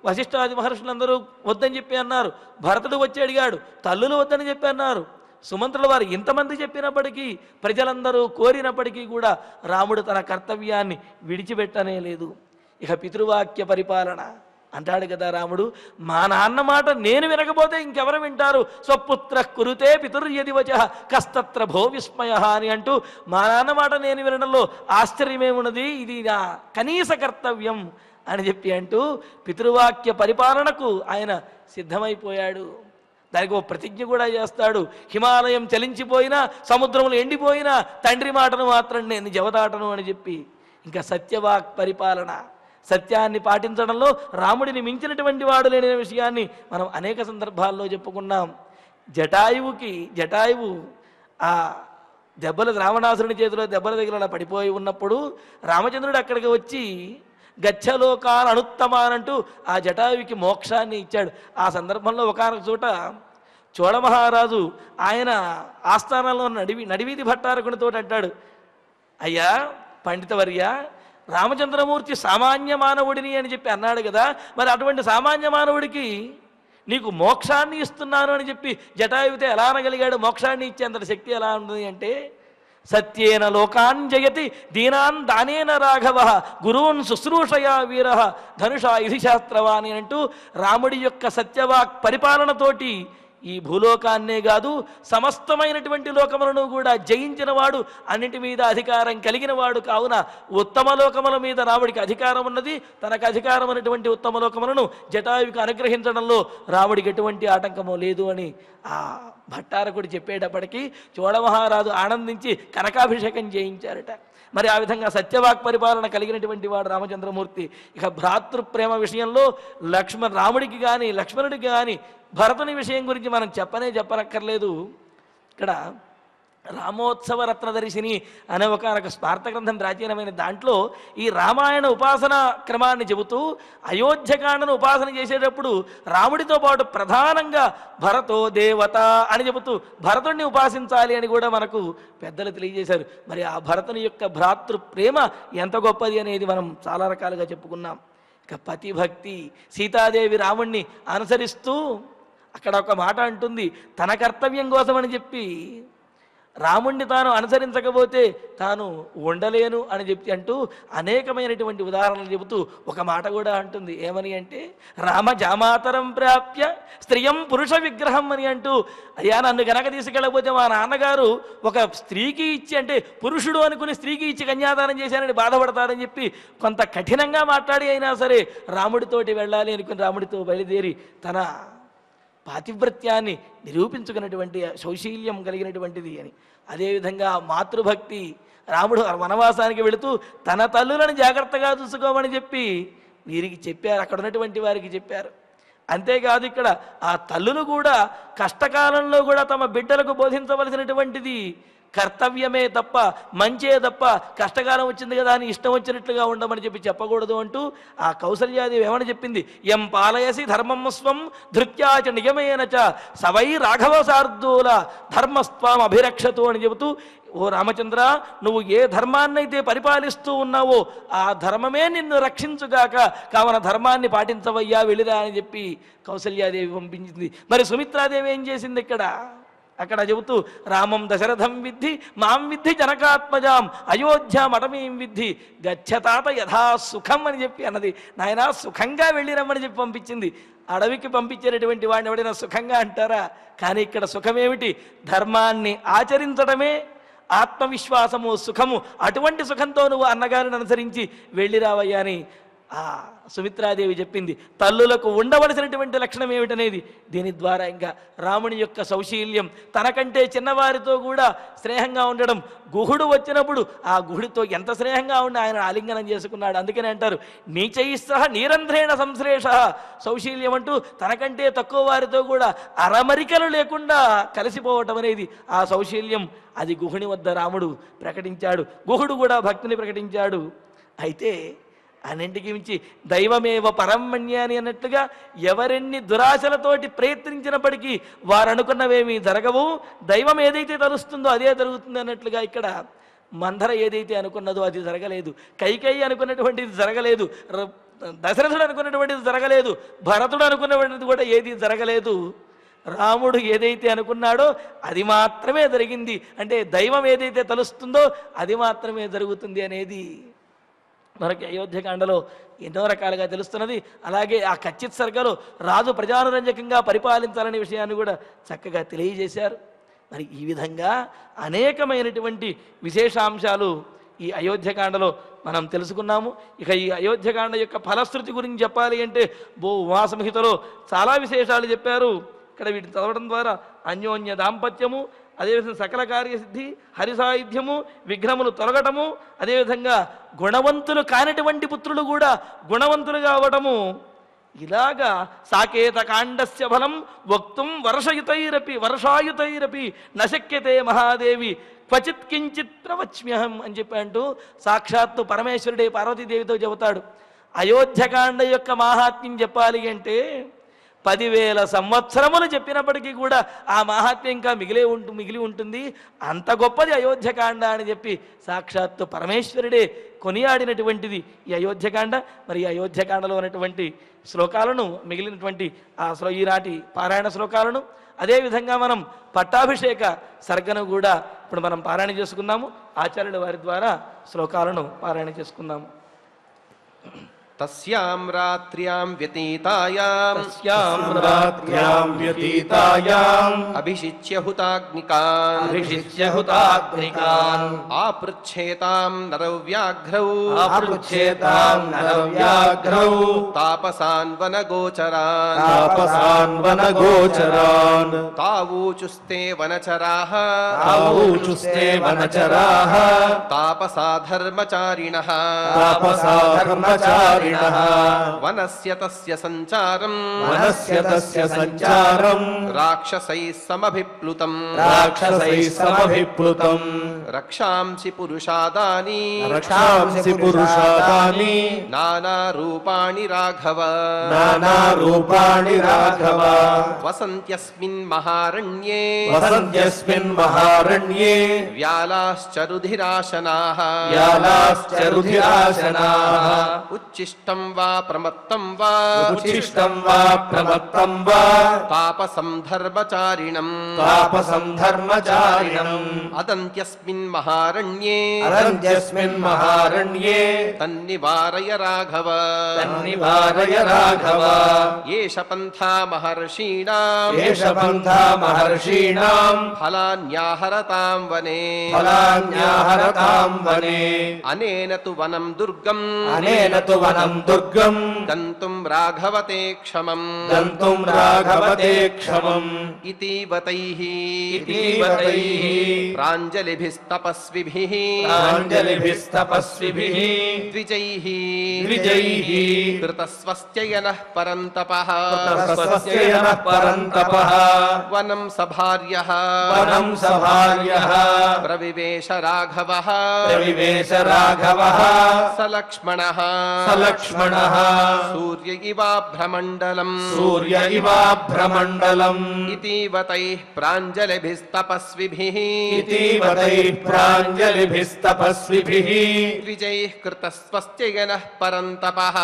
వశిష్ఠాది మహర్షులందరూ వద్దని చెప్పి అన్నారు. భరతుడు వచ్చి అడిగాడు, తల్లులు వద్దని చెప్పి అన్నారు. సుమంత్రుల వారు ఇంతమంది చెప్పినప్పటికీ, ప్రజలందరూ కోరినప్పటికీ కూడా రాముడు తన కర్తవ్యాన్ని విడిచిపెట్టనే లేదు. ఇక పితృవాక్య పరిపాలన అంటాడు కదా రాముడు, మా నాన్న మాట నేను వినకపోతే ఇంకెవరు వింటారు? స్వపుత్ర కురుతే పితుర్యది వచ కస్తత్ర భో విస్మయ అని అంటూ, మా నాన్న మాట నేను వినడంలో ఆశ్చర్యమేమున్నది, ఇది నా కనీస కర్తవ్యం అని చెప్పి అంటూ పితృవాక్య పరిపాలనకు ఆయన సిద్ధమైపోయాడు. దానికి ఒక ప్రతిజ్ఞ కూడా చేస్తాడు. హిమాలయం చలించిపోయినా, సముద్రములు ఎండిపోయినా తండ్రి మాటను మాత్రం నేను జవదాటను అని చెప్పి. ఇంకా సత్యవాక్ పరిపాలన, సత్యాన్ని పాటించడంలో రాముడిని మించినటువంటి వాడు లేని విషయాన్ని మనం అనేక సందర్భాల్లో చెప్పుకున్నాం. జటాయువు ఆ దెబ్బలు, రావణాసురుని చేతిలో దెబ్బల దగ్గర అలా పడిపోయి ఉన్నప్పుడు రామచంద్రుడు అక్కడికి వచ్చి గచ్చలోకాన్ అనుత్తమానంటూ ఆ జటాయువుకి మోక్షాన్ని ఇచ్చాడు. ఆ సందర్భంలో ఒకనొక చోట చోళమహారాజు ఆయన ఆస్థానంలో నడివీధి భట్టారకునితో అంటాడు, అయ్యా పండితవర్య, రామచంద్రమూర్తి సామాన్య మానవుడిని అని చెప్పి అన్నాడు కదా, మరి అటువంటి సామాన్య మానవుడికి నీకు మోక్షాన్ని ఇస్తున్నాను అని చెప్పి జటాయువుతో ఎలా అనగలిగాడు? మోక్షాన్ని ఇచ్చేంత శక్తి ఎలా ఉంది అంటే, సత్యేన లోకాన్ జయతి దీనాన్ దానేన రాఘవ గురూన్ శుశ్రూషయా వీర ధనుషా ఇది శాస్త్రవాణి అంటూ రాముడి యొక్క సత్యవాక్ పరిపాలనతోటి ఈ భూలోకాన్నే కాదు సమస్తమైనటువంటి లోకములను కూడా జయించిన వాడు, అన్నిటి మీద అధికారం కలిగిన వాడు. కావున ఉత్తమ లోకముల మీద రాముడికి అధికారం ఉన్నది. తనకు అధికారం అనేటువంటి ఉత్తమ లోకములను జటాయువుకి అనుగ్రహించడంలో రాముడికి ఎటువంటి ఆటంకమో లేదు అని ఆ భట్టారకుడు చెప్పేటప్పటికీ చోళమహారాజు ఆనందించి కనకాభిషేకం చేయించారట. మరి ఆ విధంగా సత్యవాక్ పరిపాలన కలిగినటువంటి వాడు రామచంద్రమూర్తి. ఇక భ్రాతృప్రేమ విషయంలో రాముడికి కానీ లక్ష్మణుడికి కానీ భరతుని విషయం గురించి మనం చెప్పనక్కర్లేదు. ఇక్కడ రామోత్సవ రత్నదర్శిని అనే ఒక స్మార్త గ్రంథం ప్రాచీనమైన దాంట్లో ఈ రామాయణ ఉపాసన క్రమాన్ని చెబుతూ అయోధ్యకాండను ఉపాసన చేసేటప్పుడు రాముడితో పాటు ప్రధానంగా భరతో దేవత అని చెబుతూ భరతుడిని ఉపాసించాలి అని కూడా మనకు పెద్దలు తెలియజేశారు. మరి ఆ భరతుని యొక్క భ్రాతృ ప్రేమ ఎంత గొప్పది అనేది మనం చాలా రకాలుగా చెప్పుకున్నాం. ఇక పతిభక్తి, సీతాదేవి రాముణ్ణి అనుసరిస్తూ అక్కడ ఒక మాట అంటుంది, తన కర్తవ్యం కోసమని చెప్పి రాముణ్ణి తాను అనుసరించకపోతే తాను ఉండలేను అని చెప్పి అంటూ అనేకమైనటువంటి ఉదాహరణలు చెబుతూ ఒక మాట కూడా అంటుంది. ఏమని అంటే, రామ జామాతరం ప్రాప్య స్త్రియం పురుష విగ్రహం అని అంటూ, అయ్యా నన్ను గనక తీసుకెళ్ళకపోతే మా నాన్నగారు ఒక స్త్రీకి ఇచ్చి, అంటే పురుషుడు అనుకుని స్త్రీకి ఇచ్చి కన్యాదానం చేశానని బాధపడతారని చెప్పి కొంత కఠినంగా మాట్లాడి అయినా సరే రాముడితోటి వెళ్ళాలి అనుకుని రాముడితో బయలుదేరి తన పాతివ్రత్యాన్ని నిరూపించుకున్నటువంటి సౌశీల్యం కలిగినటువంటిది అని. అదేవిధంగా మాతృభక్తి, రాముడు వనవాసానికి వెళుతూ తన తల్లులను జాగ్రత్తగా చూసుకోమని చెప్పి వీరికి చెప్పారు, అక్కడ ఉన్నటువంటి వారికి చెప్పారు. అంతేకాదు ఇక్కడ ఆ తల్లులు కూడా కష్టకాలంలో కూడా తమ బిడ్డలకు బోధించవలసినటువంటిది కర్తవ్యమే తప్ప, మంచే తప్ప కష్టకాలం వచ్చింది కదా అని ఇష్టం వచ్చినట్లుగా ఉండమని చెప్పి చెప్పకూడదు అంటూ ఆ కౌసల్యాదేవి ఏమని చెప్పింది, ఎం పాలయసి ధర్మం స్వం ధృత్యాచ నియమేనచ సవై రాఘవ శార్దూల ధర్మస్వాం అభిరక్షతు అని చెబుతూ, ఓ రామచంద్ర, నువ్వు ఏ ధర్మాన్నైతే పరిపాలిస్తూ ఉన్నావో ఆ ధర్మమే నిన్ను రక్షించుగాక, కావున ధర్మాన్ని పాటించవయ్యా, వెళ్ళిరా అని చెప్పి కౌసల్యాదేవి పంపించింది. మరి సుమిత్రాదేవి ఏం చేసింది అక్కడ చెబుతూ, రామం దశరథం విద్ధి మాం విద్ధి జనకాత్మజాం అయోధ్యాం అటమీం విద్ధి గచ్చతాత యథా సుఖం అని చెప్పి అన్నది. నాయన సుఖంగా వెళ్ళిరమ్మని చెప్పి పంపించింది. అడవికి పంపించేటటువంటి వాడిని ఎవడైనా సుఖంగా అంటారా? కానీ ఇక్కడ సుఖమేమిటి? ధర్మాన్ని ఆచరించడమే ఆత్మవిశ్వాసము, సుఖము. అటువంటి సుఖంతో నువ్వు అన్నగారిని అనుసరించి వెళ్ళిరావయ్యా అని ఆ సుమిత్రాదేవి చెప్పింది. తల్లులకు ఉండవలసినటువంటి లక్షణం ఏమిటనేది దీని ద్వారా ఇంకా రాముని యొక్క సౌశీల్యం, తనకంటే చిన్నవారితో కూడా స్నేహంగా ఉండడం. గుహుడు వచ్చినప్పుడు ఆ గుహుడితో ఎంత స్నేహంగా ఉండి ఆయన ఆలింగనం చేసుకున్నాడు. అందుకనే అంటారు, నీచైస్సహ నీరంధ్రేణ సంశ్లేష సౌశీల్యం అంటూ తనకంటే తక్కువ వారితో కూడా అరమరికలు లేకుండా కలిసిపోవటం అనేది ఆ సౌశీల్యం. అది గుహుని వద్ద రాముడు ప్రకటించాడు, గుహుడు కూడా భక్తిని ప్రకటించాడు. అయితే అన్నింటికి మించి దైవమేవ పరమణ్యాని అన్నట్లుగా ఎవరెన్ని దురాశలతోటి ప్రయత్నించినప్పటికీ వారు అనుకున్నవేమీ జరగవు, దైవం ఏదైతే తలుస్తుందో అదే జరుగుతుంది అన్నట్లుగా ఇక్కడ మందర ఏదైతే అనుకున్నదో అది జరగలేదు, కైకేయి అనుకున్నటువంటిది జరగలేదు, దశరథుడు అనుకున్నటువంటిది జరగలేదు, భరతుడు అనుకున్నటువంటిది కూడా ఏది జరగలేదు. రాముడు ఏదైతే అనుకున్నాడో అది మాత్రమే జరిగింది. అంటే దైవం ఏదైతే తలుస్తుందో అది మాత్రమే జరుగుతుంది అనేది మనకి అయోధ్యకాండలో ఎన్నో రకాలుగా తెలుస్తున్నది. అలాగే ఆ కచ్చిత్ సర్గలో రాజు ప్రజానురంజకంగా పరిపాలించాలనే విషయాన్ని కూడా చక్కగా తెలియజేశారు. మరి ఈ విధంగా అనేకమైనటువంటి విశేషాంశాలు ఈ అయోధ్యకాండలో మనం తెలుసుకున్నాము. ఇక ఈ అయోధ్యకాండ యొక్క ఫలశ్రుతి గురించి చెప్పాలి అంటే ఉమాసంహితలో చాలా విశేషాలు చెప్పారు. ఇక్కడ వీటిని చదవడం ద్వారా అన్యోన్య దాంపత్యము, అదేవిధంగా సకల కార్యసిద్ధి, హరిసాయుధ్యము, విఘ్నములు తొలగటము, అదేవిధంగా గుణవంతులు కానిటువంటి పుత్రులు కూడా గుణవంతులుగా అవ్వటము, ఇలాగా సాకేత కాండస్య ఫలం వక్తుం వర్షాయుతైరపి నశక్యతే మహాదేవి క్వచిత్ కించిత్ ప్రవచ్మ్యహం అని చెప్పి అంటూ సాక్షాత్తు పరమేశ్వరుడే పార్వతీదేవితో చెబుతాడు. అయోధ్యకాండ యొక్క మాహాత్మ్యం చెప్పాలి అంటే 10,000 సంవత్సరములు చెప్పినప్పటికీ కూడా ఆ మహాత్మ్యం ఇంకా మిగిలి ఉంటుంది. అంత గొప్పది అయోధ్యకాండ అని చెప్పి సాక్షాత్తు పరమేశ్వరుడే కొనియాడినటువంటిది ఈ అయోధ్యకాండ. మరి ఈ అయోధ్యకాండలో ఉన్నటువంటి శ్లోకాలను, మిగిలినటువంటి ఈనాటి పారాయణ శ్లోకాలను, అదేవిధంగా మనం పట్టాభిషేక సర్గను కూడా ఇప్పుడు మనం పారాయణ చేసుకుందాము. ఆచార్యుల వారి ద్వారా శ్లోకాలను పారాయణ చేసుకుందాము. తస్యాం రాత్ర్యాం వ్యతీతాయాం అభిషిచ్య హుతాగ్నికాన్ ఆపృచ్ఛేతాం నరవ్యాఘ్రౌ తాపసాన్ వనగోచరాన్ తావూచుస్తే వనచరాః తాపసా ధర్మచారిణః వనస్య తస్య సంచారం రాక్షసైః సమభిప్లుతం రక్షాంసి పురుషాదాని నానారూపాణి రాఘవ వసంత్యస్మిన్ మహారణ్యే వ్యాలాశ్చరుధిరాశనాః ఉచ్ఛిష్టం వా ప్రమత్తం వా తాపసం ధర్మచారిణం అదంత్యస్మిన్ మహారణ్యే తన్నివారయ రాఘవ ఏష పంథా మహర్షీణాం ఫలాన్యాహరతాం వనే అనేన తు వనం దుర్గం గంతుం రాఘవతే క్షమం ఇతీవతైః ప్రాంజలిభిస్తపస్విభిః ద్విజైః కృతస్వస్త్యయనః పరంతపః వనం సభార్యః ప్రవివేశ రాఘవః సలక్ష్మణః సూర్య ఇవాభ్రమండలం ఇతీవతైః ప్రాంజలిభిస్తపస్విభిః ద్విజైః కృతస్వస్త్యయనః పరంతపః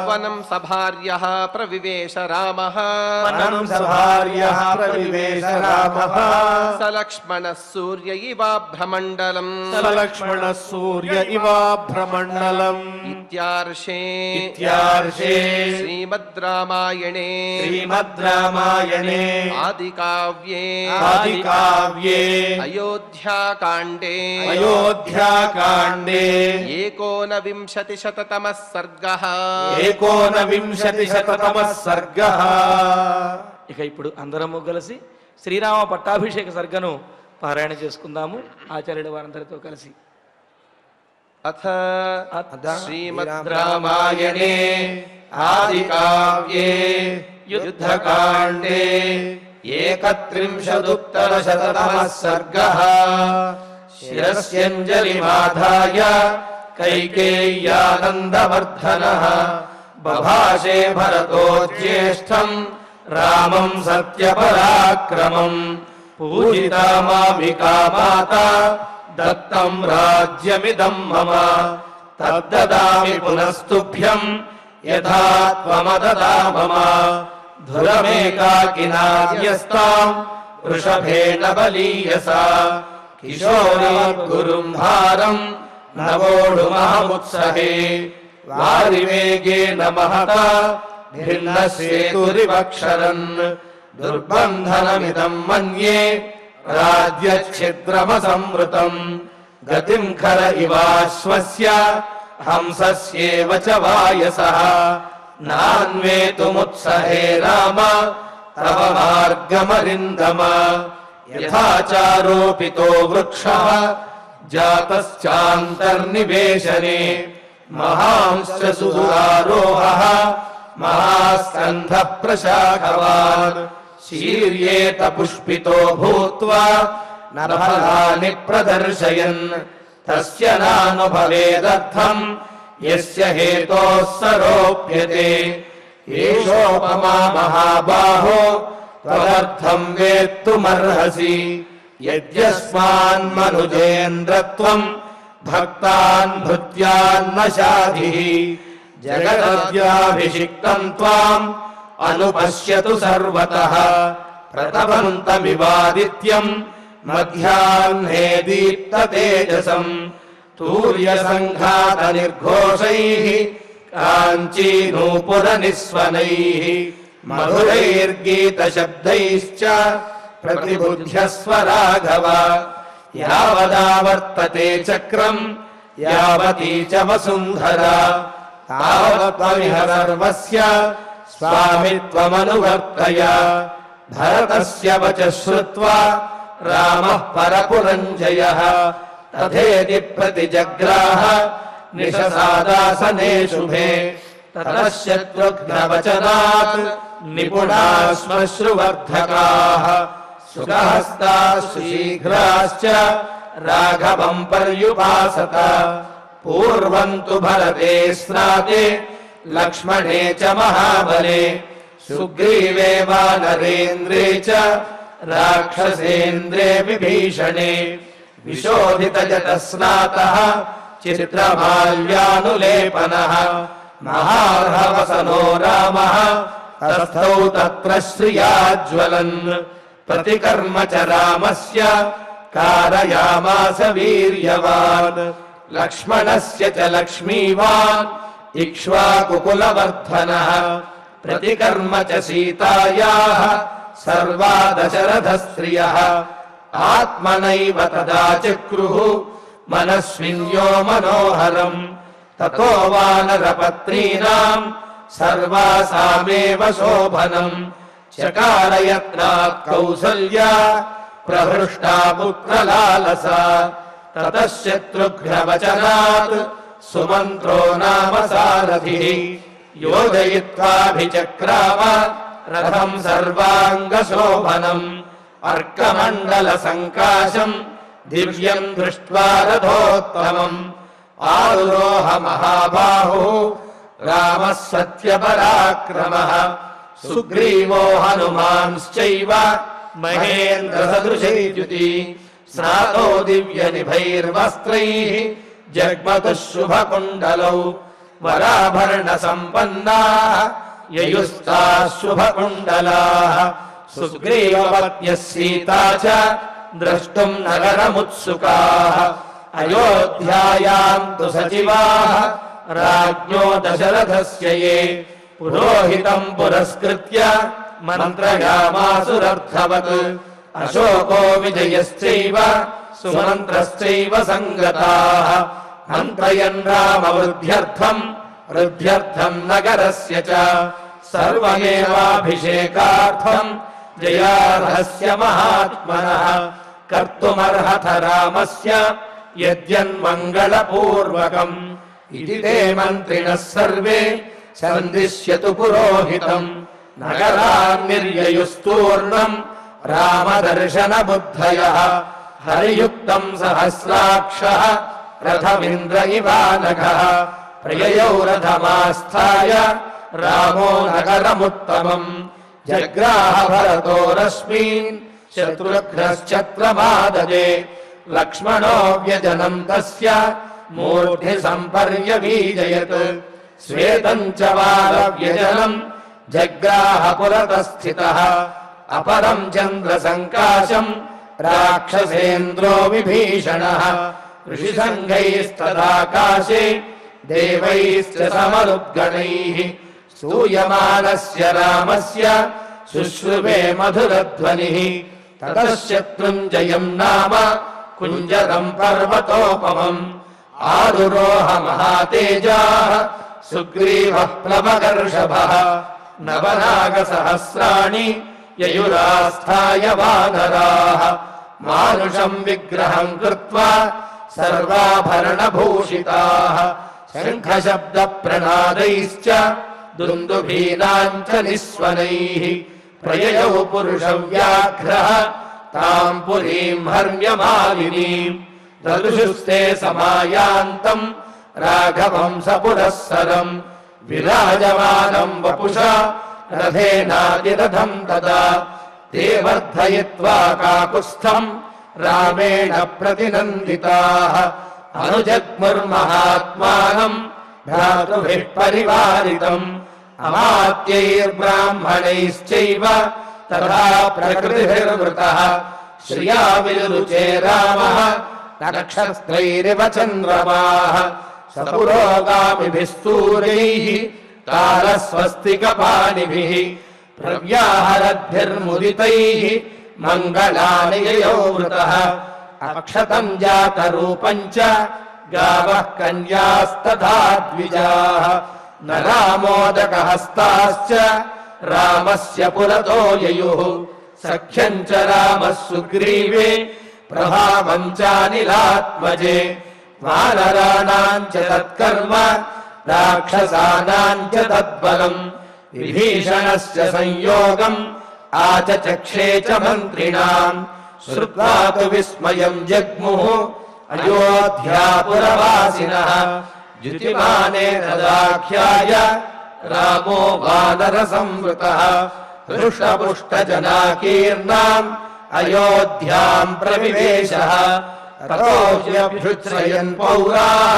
వనం సభార్యః ప్రవివేశ రామః సలక్ష్మణः సూర్య ఇవాభ్రమండలం ఇత్యార్షే శ్రీమద్ రామాయణే ఆదికావ్యే అయోధ్యాకాండే ఏకోనవింశతిశతతమః సర్గః. ఇక ఇప్పుడు అందరము కలిసి శ్రీరామ పట్టాభిషేక సర్గను పారాయణ చేసుకుందాము ఆచార్యుల వారందరితో కలిసి. అథ శ్రీమద్ రామాయణే ఆదికావ్యే యుద్ధకాండే 31 సర్గః. శిరస్యంజలిమాధాయ కైకేయ్యానందవర్ధనః బభాషే భరతో జ్యేష్ఠం రామం సత్యపరాక్రమం పూజితా మామికా మాతా దత్తం రాజ్యమిదం మమ తద్దదామి పునస్తుభ్యం యథా త్వమదదా మమ ధురమేకాకినాన్యస్తాం వృషభేణ బలీయసా కిశోరాత్ గురుం భారం నవోఢుమహముత్సహే వారివేగేన మహతా భిన్నసేతురివక్షరన్ దుర్బంధనమిదం మన్యే రాజ్యఛిద్రమసంవృతం గతిం ఖర ఇవాశ్వస్య హంసస్యేవ చ వాయసః నాన్వేతుముత్సహే రామ తవ మార్గమరిందమ యథాచారోపితో వృక్షః జాతశ్చాంతర్నివేశనే మహాంశ్చ సుదురారోహః మహాస్కంధః ప్రశాఖవాన్ శీర్యేత పుష్పితో భూత్వా నరఫలాని ప్రదర్శయన్ తస్య నానుభవేదర్థం యస్య హేతోః సరోప్యతే ఏషోపమా మహాబాహో త్వదర్థం వేత్తుమర్హసి యద్యస్మాన్మనుజేంద్రత్వం భక్తాన్ భృత్యాన్న శాధిః జగదద్యాభిషిక్తం త్వాం అనుపశ్యతు సర్వతః ప్రతపంతమివాదిత్యం మధ్యాహ్నే దీప్తతేజసం తూర్యసంఘాత నిర్ఘోషైః కాంచీనూపురనిస్వనైః మధురైర్గీతశబ్దైశ్చ ప్రతిబుధ్యస్వ రాఘవ యావదావర్తతే చక్రం యావతీ చ వసుంధరా తావత్త్వమిహ సర్వస్య స్వామిత్వమనువర్తయ భరతస్య వచః శ్రుత్వా రామః పరపురంజయః తథేతి ప్రతిజగ్రాహ నిశసాదాసనే శుభే తతః శత్రుఘ్నవచనాత్ నిపుణాः శ్మశ్రువర్ధకాः సుఖహస్తాः శీఘ్రాశ్చ రాఘవం పర్యుపాసత పూర్వం తు భరతే స్నాతే లక్ష్మణే చ మహాబలే సుగ్రీవే వానరేంద్రే చ రాక్షసేంద్రే విభీషణే విశోధితజటస్నాతః చిత్రమాల్యానులేపనః మహార్హవసనో రామః తస్థౌ తత్ర శ్రియాజ్వలన్ ప్రతికర్మ చ రామస్య కారయామాస వీర్యవాన్ లక్ష్మణస్య చ లక్ష్మీవాన్ ఇక్ష్వాకుకులవర్ధనః ప్రతికర్మ చ సీతాయాః సర్వా దశరథ స్త్రియః ఆత్మనైవ తదా చక్రుః మనస్విన్యో మనోహరం తతో వానరపత్రీనాం సర్వాసామేవ శోభనం చకారయత్నాత్ కౌసల్యా ప్రహృష్టా పుత్రలాలసా తతః శత్రుఘ్నవచనాత్ సుమంత్రో నామ సారథిః యోజయిత్వాభిచక్రామ రథం సర్వాంగశోభనం అర్కమండల సంకాశం దివ్యం దృష్ట్వా రథోత్తమం ఆరురోహ మహాబాహుః రామः సత్యపరాక్రమः సుగ్రీవో హనుమాంశ్చైవ మహేంద్రసదృశైర్యుతి స్నాతో దివ్యనిభైర్వస్త్రైః జగ్మతుః శుభకుండలౌ వరాభరణ సంపన్నాః యయుస్తాః శుభకుండలాః సుగ్రీవపత్న్యః సీతా చ ద్రష్టుం నగరముత్సుకాః అయోధ్యాయాం తు సచివాః రాజ్ఞో దశరథస్య ఏ పురోహితం పురస్కృత్య మంత్రయామాసురర్థవత్ అశోకో విజయశ్చైవ సుమంత్రశ్చైవ సంగతాః మంత్రయన్ రామవృద్ధ్యర్థం వృద్ధ్యర్థం నగరస్య చ సర్వమేవాభిషేకార్థం జయార్హస్య మహాత్మనః కర్తుమర్హత రామస్య యద్యన్మంగళపూర్వకం ఇతి తే మంత్రిణः సర్వే సందిశ్యతు పురోహితం నగరాన్నిర్యయుస్తూర్ణం రామదర్శన బుద్ధయః హరియుక్తం సహస్రాక్షః రథమింద్ర ఇవానఘః ప్రియయౌ రథమాస్థాయ రామో నగరముత్తమం జగ్రాహ భరతో రశ్మీన్ శత్రుఘ్నశ్చత్రమాదదే लक्ष्मणो व्यजनं तस्य मूर्ध्नि सम्पर्यवीजयत् श्वेतं च वालव्यजनं जग्राह पुरतः स्थितः अपरं चन्द्रसङ्काशं राक्षसेन्द्रो विभीषणः ऋषिसङ्घैस्तदाकाशे देवैश्च समरुद्गणैः स्तूयमानस्य रामस्य शुश्रुवे मधुरध्वनिः ततः शत्रुञ्जयं नाम कुञ्जरं पर्वतोपमम् आरुरोह महातेजाः सुग्रीवः प्लवगर्षभः नवनागसहस्राणि ययुरास्थाय वानराः मानुषं विग्रहं कृत्वा सर्वाभरणभूषिताः शङ्खशब्दप्रनादैश्च दुन्दुभीनाञ्च निस्वनैः प्रययौ पुरुषव्याघ्रः तां पुरीं हर्म्यमालिनीम् ददृशुस्ते समायान्तम् राघवं सपुरःसरम् विराजमानं वपुषा रथेनातिरथं तदा ते वर्धयित्वा काकुत्स्थं रामेण प्रतिनन्दिताः अनुजग्मुर्महात्मानं भ्रातृभिः परिवारितम् अमात्यैर्ब्राह्मणैश्चैव तथा प्रकृतिभिर्वृतः श्रिया विरुचे रामः नक्षत्रैरिव चन्द्रमाः सपुरोगामिभिः सूर्यैः तारस्वस्तिकपाणिभिः प्रव्याहरद्भिर्मुदितैः मङ्गलानि ययौ वृतः अक्षतं जातरूपं च गावः कन्यास्तथा द्विजाः नरामोदकहस्ताश्च रामस्य पुरतो ययुः सख्यं च रामः सुग्रीवे प्रभावं चानिलात्मजे वानराणां च तत्कर्म राक्षसानां च तद्बलम् विभीषणस्य संयोगम् आचचक्षे च मन्त्रिणाम् श्रुत्वा तु विस्मयं जग्मुः अयोध्यापुरवासिनः द्युतिमाने तदाख्याय रामो वानरसंवृतः हृष्टपुष्टजनाकीर्णाम् अयोध्याम् प्रविवेशः ततोऽभ्युच्छ्रयन् पौराः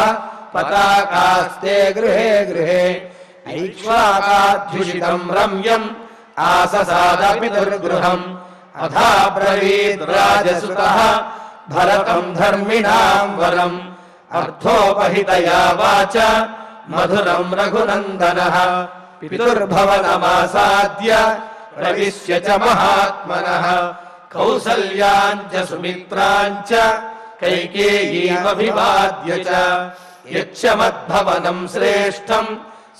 पताकास्ते गृहे गृहे ऐक्ष्वाकाध्युषितम् रम्यम् आससादपितुर्गृहम् अथा ब्रवीद् राजसुतः भरतम् धर्मिणाम् वरम् अर्थोपहितया वाच मधुरम् रघुनन्दनः पितुर्भवनमासाद्य प्रविश्य च महात्मनः कौसल्याम् च सुमित्राम् च कैकेयीमभिवाद्य च यच्च मद्भवनम् श्रेष्ठम्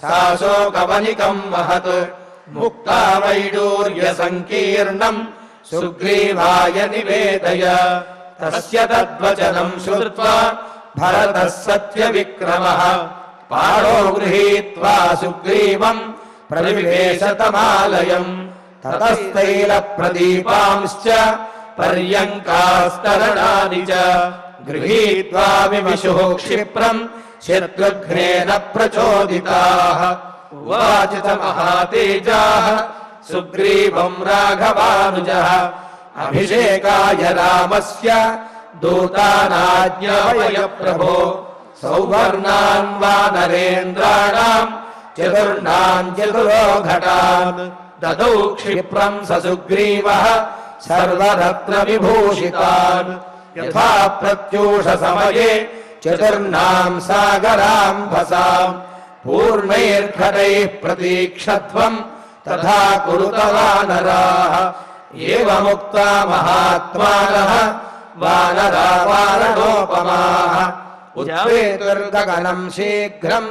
साशोकवनिकम् महत् मुक्ता वैडूर्यसङ्कीर्णम् सुग्रीवाय निवेदय तस्य तद्वचनम् श्रुत्वा भरतः सत्यविक्रमः पाणो गृहीत्वा सुग्रीवम् प्रविवेशतमालयम् ततस्तैलप्रदीपांश्च पर्यङ्कास्तरणानि च गृहीत्वा विविशुः क्षिप्रम् शत्रुघ्नेन प्रचोदिताः उवाच च महातेजाः सुग्रीवम् राघवानुजः अभिषेकाय रामस्य दूतानाज्ञापय प्रभो सौवर्णान् वानरेन्द्राणाम् चतुर्णाम् चतुरोघटान् ददौ क्षिप्रम् स सुग्रीवः सर्वरत्न विभूषितान् यथा प्रत्यूष समये चतुर्णाम् सागराम्भसाम् पूर्णैर्घटैः प्रतीक्षध्वम् तथा कुरुत वानराः एवमुक्ता महात्मानः वानरा वारणोपमाः उत्पेतुर्गगनम् शीघ्रम्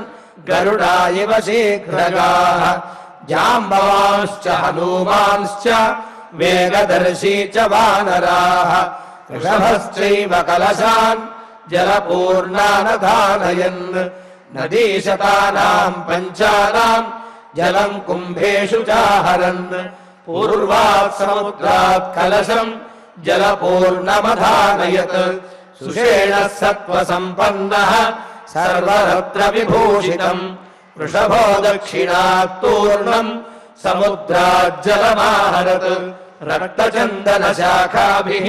गरुडा इव शीघ्रगाः जाम्बवांश्च हनूमांश्च वेगदर्शी च वानराः वृषभश्चैव कलशान् जलपूर्णानधानयन् नदीशतानाम् पञ्चानाम् जलम् कुम्भेषु चाहरन् पूर्वात् समुद्रात् कलशम् जलपूर्णमधानयत् सुषेणः सत्त्वसम्पन्नः सर्वरत्र विभूषितम् वृषभो दक्षिणात् तूर्णम् समुद्रात् जलमाहरत् रक्तचन्दनशाखाभिः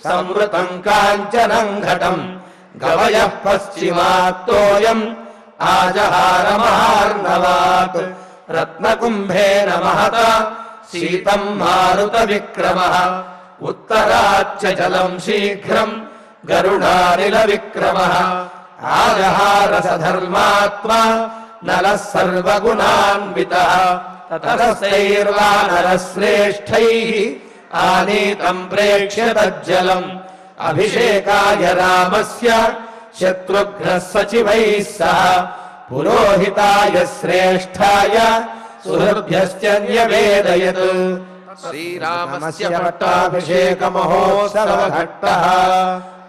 సంవృతం కాంచనం ఘటం గవయః పశ్చిమాత్తోయం ఆజహార మహార్ణవాత్ రత్నకుంభేన మహత శీతం మారుత విక్రమః ఉత్తరాచ్చ జలం శీఘ్రం గరుడానిల విక్రమః ఆజహార సధర్మాత్మా నలః సర్వగుణాన్వితః తతస్తైర్వానరశ్రేష్ఠైః ఆనీతం ప్రేక్ష్య తజ్జలం అభిషేకాయ రామస్య శత్రుఘ్నः సచివైః సహ పురోహితాయ శ్రేష్ఠాయ సుహృద్భ్యశ్చ న్యవేదయత్ శ్రీరామస్య పట్టాభిషేక మహోత్సవ ఘట్టః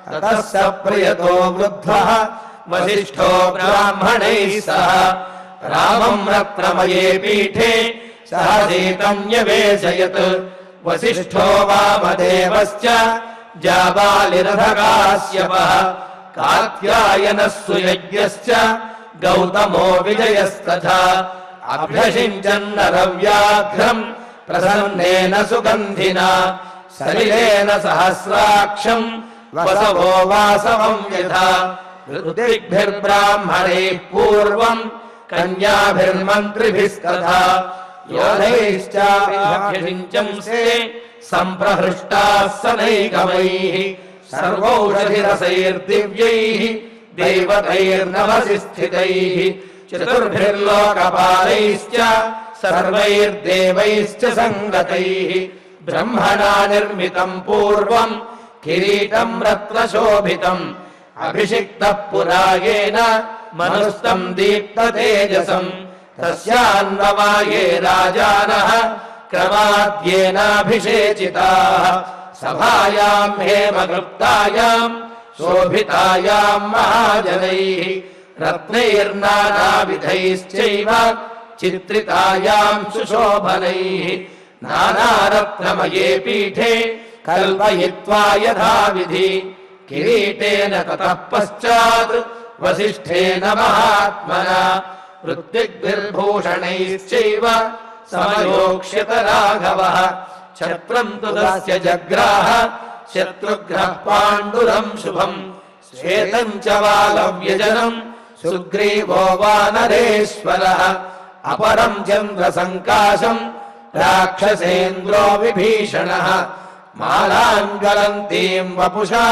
తతః స ప్రియతో వృద్ధః వసిష్ఠో బ్రాహ్మణైః సహ రామం రత్నమయే పీఠే సహ సీతం న్యవేశయత్ వసిష్ఠో వామదేవశ్చ జాబాలిరథకాశ్యపః కాత్యాయనः సుయజ్ఞశ్చ గౌతమో విజయస్తథా అభ్యషించన్నరవ్యాఘ్రం ప్రసన్నేన సుగంధినా సలిలేన సహస్రాక్షం వసవో వాసవం యథా ఋత్విగ్భిర్బ్రాహ్మణైః పూర్వం కన్యాభిర్మంత్రిభిస్తథా యోధైశ్చాభ్యషించంస్తే సంప్రహృష్టాः సనైకమైః సర్వౌషధిరసైర్దివ్యైః దైవతైర్నవసి స్థితైః చతుర్భిర్లోకపాలైశ్చ సర్వైర్దేవైశ్చ సంగతైః బ్రహ్మణా నిర్మితం పూర్వం కిరీటం రత్నశోభితం అభిషిక్తః పురాయేన మనుస్తం దీప్తతేజసం తస్యాన్వవాయే రాజానః క్రమాద్యేనాభిషేచితాః సభాయాం హేమగృప్తాయాం శోభితాయాం మహాజనైః రత్నైర్నానావిధైశ్చైవ చిత్రితాయాం సుశోభనైః నానారత్నమయే పీఠే కల్పయిత్వా యథావిధి కిరీటేన తతః పశ్చాత్ వసిష్ఠేన మహాత్మనా ఋత్విగ్భిర్భూషణైశ్చైవ సమయోక్ష్యత రాఘవః ఛత్రం తు తస్య జగ్రాహ శత్రుఘ్నః పాండురం శుభం శ్వేతం చ వాలవ్యజనం సుగ్రీవో వానరేశ్వరః అపరం చంద్రసంకాశం రాక్షసేంద్రో విభీషణః మాలాంగలంతీం వపుషా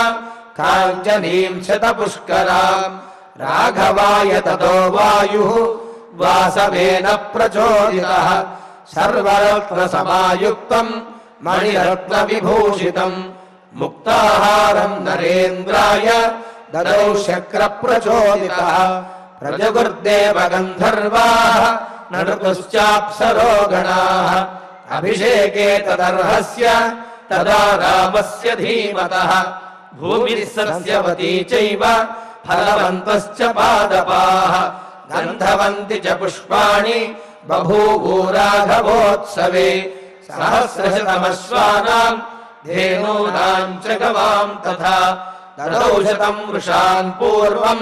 కాంచనీం శతపుష్కరాం రాఘవాయ తతో వాయుః వాసవేన ప్రచోదితః సర్వరత్న సమాయుక్తం మణిరత్న విభూషితం ముక్తాహారం నరేంద్రాయ దదౌ శక్ర ప్రచోదితః ప్రజగుర్దేవ గంధర్వాః నృతుశ్చాప్సరో గణాః అభిషేకే తదర్హస్య తదా రామస్య ధీమతః భూమిః సస్యవతీ చైవ ఫలవంతశ్చ పాదపాః గంధవంతి చ పుష్పాణి బభూవు రాఘవోత్సవే సహస్రశతమశ్వానాం ధేనూనాం చ గవాం తథా దదౌ శతం వృషాన్ పూర్వం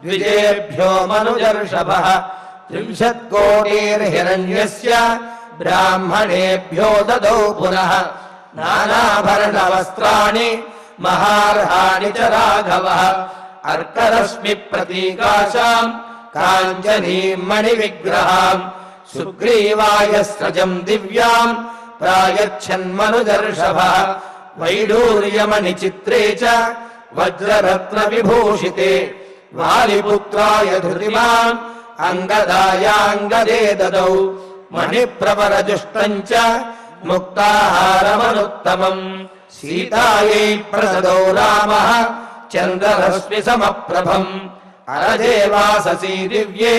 ద్విజేభ్యో మనుజర్షభః 30 కోటిర్హిరణ్యస్య బ్రాహ్మణేభ్యో దదౌ పునః నానాభరణవస్త్రాణి మహార్హాణి చ రాఘవః అర్కరశ్మి ప్రతీకాశాం కాంచనీం మణివిగ్రహాం సుగ్రీవాయ స్రజం దివ్యాం ప్రాయచ్చన్మనుజర్షభః వైడూర్యమణి చిత్రే చ వజ్రరత్న విభూషితే వాలిపుత్రాయ ధృతిమాన్ అంగదాయాంగదే దదౌ మణిప్రవరజుష్టం చ ముక్తాహారమనుత్తమం సీతాయై ప్రసదౌ రామః చంద్రరశ్మి సమప్రభం అరజే వాససీ దివ్యే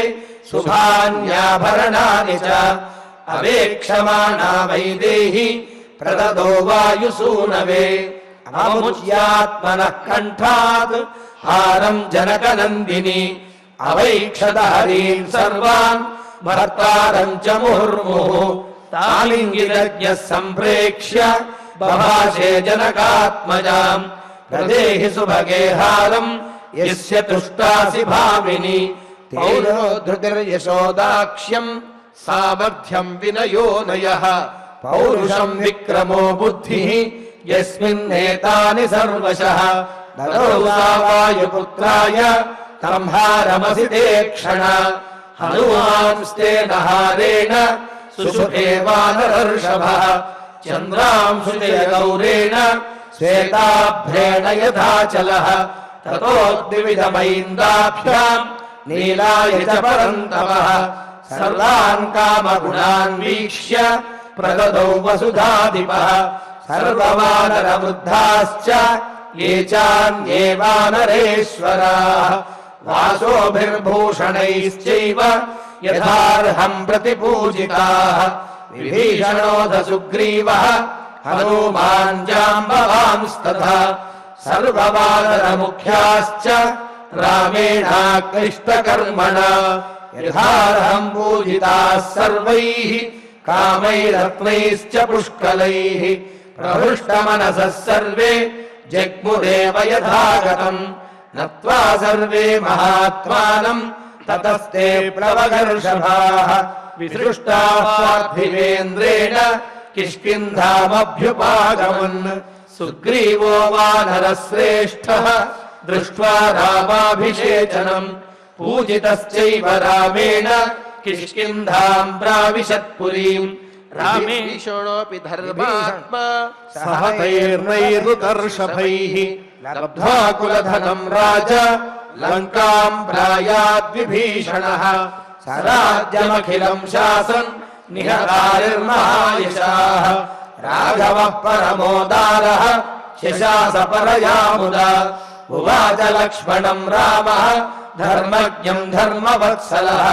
శుభాన్యాభరణాని చ అవేక్షమాణా వైదేహి ప్రదదో వాయుసూనవే అముచ్యాత్మనః కంఠాత్ హారం జనకనందిని అవైక్షత హరీం సర్వాన్ భర్తారం చ ముహుర్ముహు తామింగితజ్ఞః సంప్రేక్ష్య బభాషే జనకాత్మజాం ప్రదేహి సుభగే హారం యస్య తుష్టాసి భామిని పౌరోధృతిర్యశోదాక్ష్యం సామర్థ్యం వినయో నయః పౌరుషం విక్రమో బుద్ధిః यस्मिन्नेतानि सर्वशः ददौ सा वायुपुत्राय तंहारमसि ते क्षण हनुमांस्तेन हारेण सुषुभे वानरर्षभः चन्द्रांशुते गौरेण श्वेताभ्रेण यथाचलः ततोद्विविधमैन्दाभ्याम् नीलाय च परन्तपः सर्वान् कामगुणान् वीक्ष्य प्रददौ वसुधाधिपः सर्ववानरवृद्धाश्च ये चान्ये वानरेश्वराः वासोभिर्भूषणैश्चैव यथार्हम् प्रतिपूजिताः विभीषणोऽथ सुग्रीवः हनूमान् जाम्बवांस्तथा सर्ववानरमुख्याश्च रामेणाक्लिष्टकर्मणा यथार्हम् पूजिताः सर्वैः कामैरत्नैश्च पुष्कलैः प्रहृष्टमनसः सर्वे जग्मुदेव यथागतम् नत्वा सर्वे महात्मानम् ततस्ते प्लवगर्षभाः विसृष्टाः पार्थिवेन्द्रेण किष्किन्धामभ्युपागमन् सुग्रीवो वानरश्रेष्ठः दृष्ट्वा रामाभिषेचनम् पूजितश्चैव रामेण किष्किन्धाम् प्राविशत्पुरीम् रामेशोऽपि धर्मात्मा सहतैर्नैरुतर्षभैः लब्ध्वा कुलधनम् राजा लङ्काम् प्रायाद्विभीषणः स राज्यमखिलम् शासन् निहतारिर्महायशाः राघवः परमोदारः शशास परया मुदा उवाच लक्ष्मणम् रामः धर्मज्ञम् धर्मवत्सलः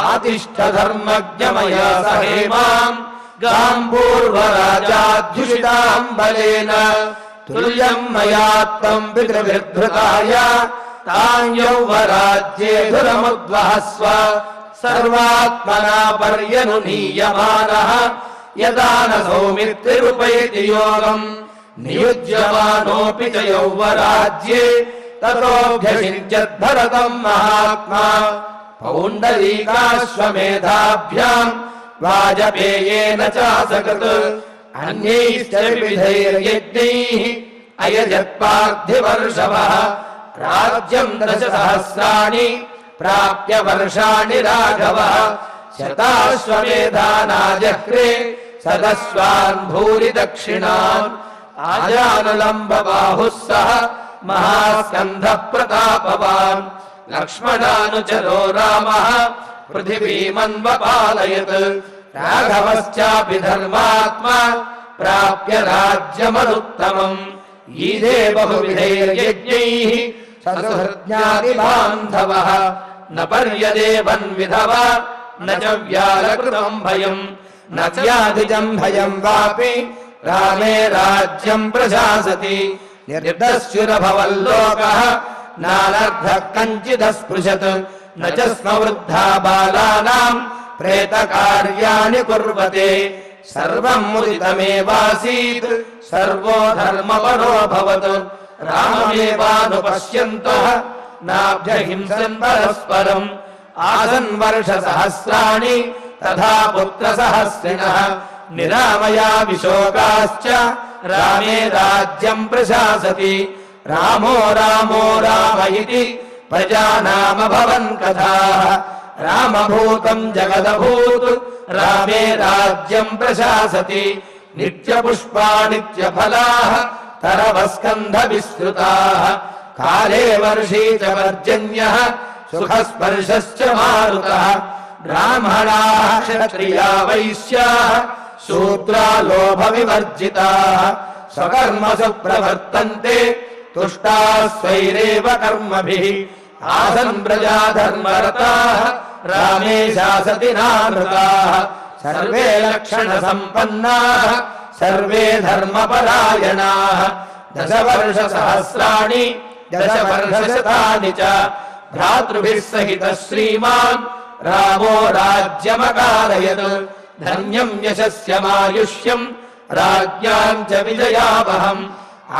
आतिष्ठ धर्मज्ञमया सहेमाम् गाम् पूर्वराजाध्युषिताम् बलेन तुल्यम् मया त्वम् पितृभिर्धृताय ताम् यौवराज्ये धुरमुद्वहस्व सर्वात्मना पर्यनुनीयमानः यदा न सौमित्रिरुपैति योगम् नियुज्यमानोऽपि च यौवराज्ये ततोऽभ्यषिञ्चद्भरतम् महात्मा पौण्डरीकाश्वमेधाभ्याम् वाजपेयेन चासकृत् अन्यैश्च विविधैर्यज्ञैः अयजत्पार्थिवर्षभः राज्यम् दशसहस्राणि प्राप्य वर्षाणि राघवः शताश्वमेधानाजह्रे सदस्वान् भूरि दक्षिणान् आजानुलम्बबाहुः सः महास्कन्धः प्रतापवान् लक्ष्मणानुचरो रामः पृथिवीमन्वपालयत् राघवश्चापि धर्मात्मा प्राप्य राज्यमनुत्तमम् ईदे बहुविधैर्यज्ञैः ससुहृज्ञातिबान्धवः न पर्यदेवन् विधवा न च व्यालकृतम् भयम् न व्याधिजम् भयम् वापि रामे राज्यम् प्रशासति निर्दस्युरभवल्लोकः नानर्धः कञ्चिदस्पृशत् न च स्म वृद्धा बालानाम् प्रेतकार्याणि कुर्वते सर्वम् मुदितमेवासीत् सर्वो धर्मपरोऽभवत् राममेवानुपश्यन्तः नाभ्यहिंसन् परस्परम् आसन् वर्षसहस्राणि तथा पुत्रसहस्रिणः निरामया विशोकाश्च रामे राज्यम् प्रशासति रामो रामो राम इति प्रजानामभवन् कथाः रामभूतम् जगदभूत् रामे राज्यम् प्रशासति नित्यपुष्पानित्यफलाः तरवस्कन्धविस्तृताः काले वर्षी च पर्जन्यः सुखस्पर्शश्च मारुतः ब्राह्मणाः क्षत्रिया वैश्याः शूद्रा लोभविवर्जिताः स्वकर्मसु प्रवर्तन्ते तुष्टाः स्वैरेव कर्मभिः आसन् प्रजा धर्मरताः रामे शासति नानृताः सर्वे लक्षणसम्पन्नाः सर्वे धर्मपरायणाः दशवर्षसहस्राणि दशवर्षशतानि च भ्रातृभिः सहितः श्रीमान् रामो राज्यमकारयत् धन्यम् यशस्यमायुष्यम् राज्ञाम् च विजयावहम्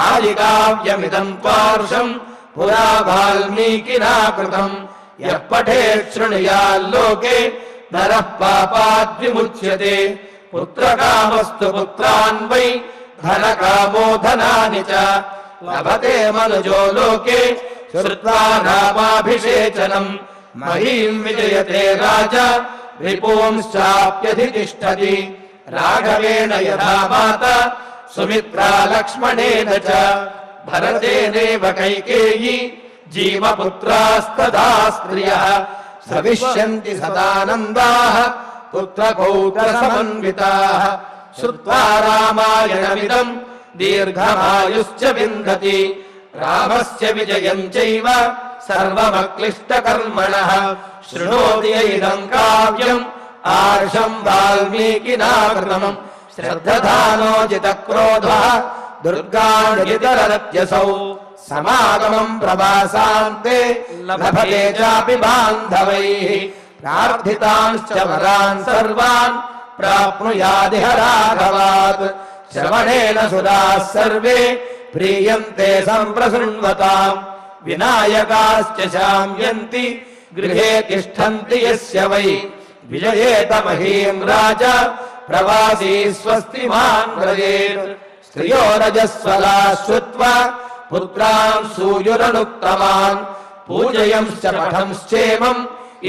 आदिकाव्यमिदम् त्वार्षम् पुरा वाल्मीकिना कृतम् यः पठेत् शृणुयाल्लोके नरः पापाद्विमुच्यते पुत्रकामस्तु पुत्रान् वै ధనకామో ధనాని చ లభతే మనుజో లోకే శ్రుత్వా నామాభిషేచనం మహీం విజయతే రాజా రిపుంశ్చాప్యధితిష్ఠతి రాఘవేణ యథా మాతా సుమిత్రా లక్ష్మణేన చ భరతేనేవ కైకేయీ జీవపుత్రాస్తదా స్త్రియః సవిష్యంతి సదానందాః పుత్రపౌత్రసమన్వితాః శ్రుత్వా రామాయణమిదం దీర్ఘమాయుశ్చ విందతి రామస్య విజయం చైవ సర్వమక్లిష్టకర్మణః శృణోతి ఇదం కావ్యం ఆర్షం వాల్మీకినా కృతం శ్రద్ధధానోజితక్రోధः దుర్గాణితరత్యసౌ సమాగమం ప్రవాసాంతే లభతే చాపి బాంధవైః ప్రార్థితాంశ్చ వరాన్ సర్వాన్ ప్రాప్నుయాదిహ రాఘవాత్ శ్రవణేన సురాः సర్వే ప్రీయంతే సంప్రశృణ్వతాం వినాయకాశ్చ శామ్యంతి గృహే తిష్టంతి యస్య వై విజయేత మహీం రాజా ప్రవాసీ స్వస్తిమాన్ వ్రజేత్ స్త్రియో రజస్వలా శ్రుత్వా పుత్రాన్ సూయురనుత్తమాన్ పూజయంశ్చ పఠంశ్చేమం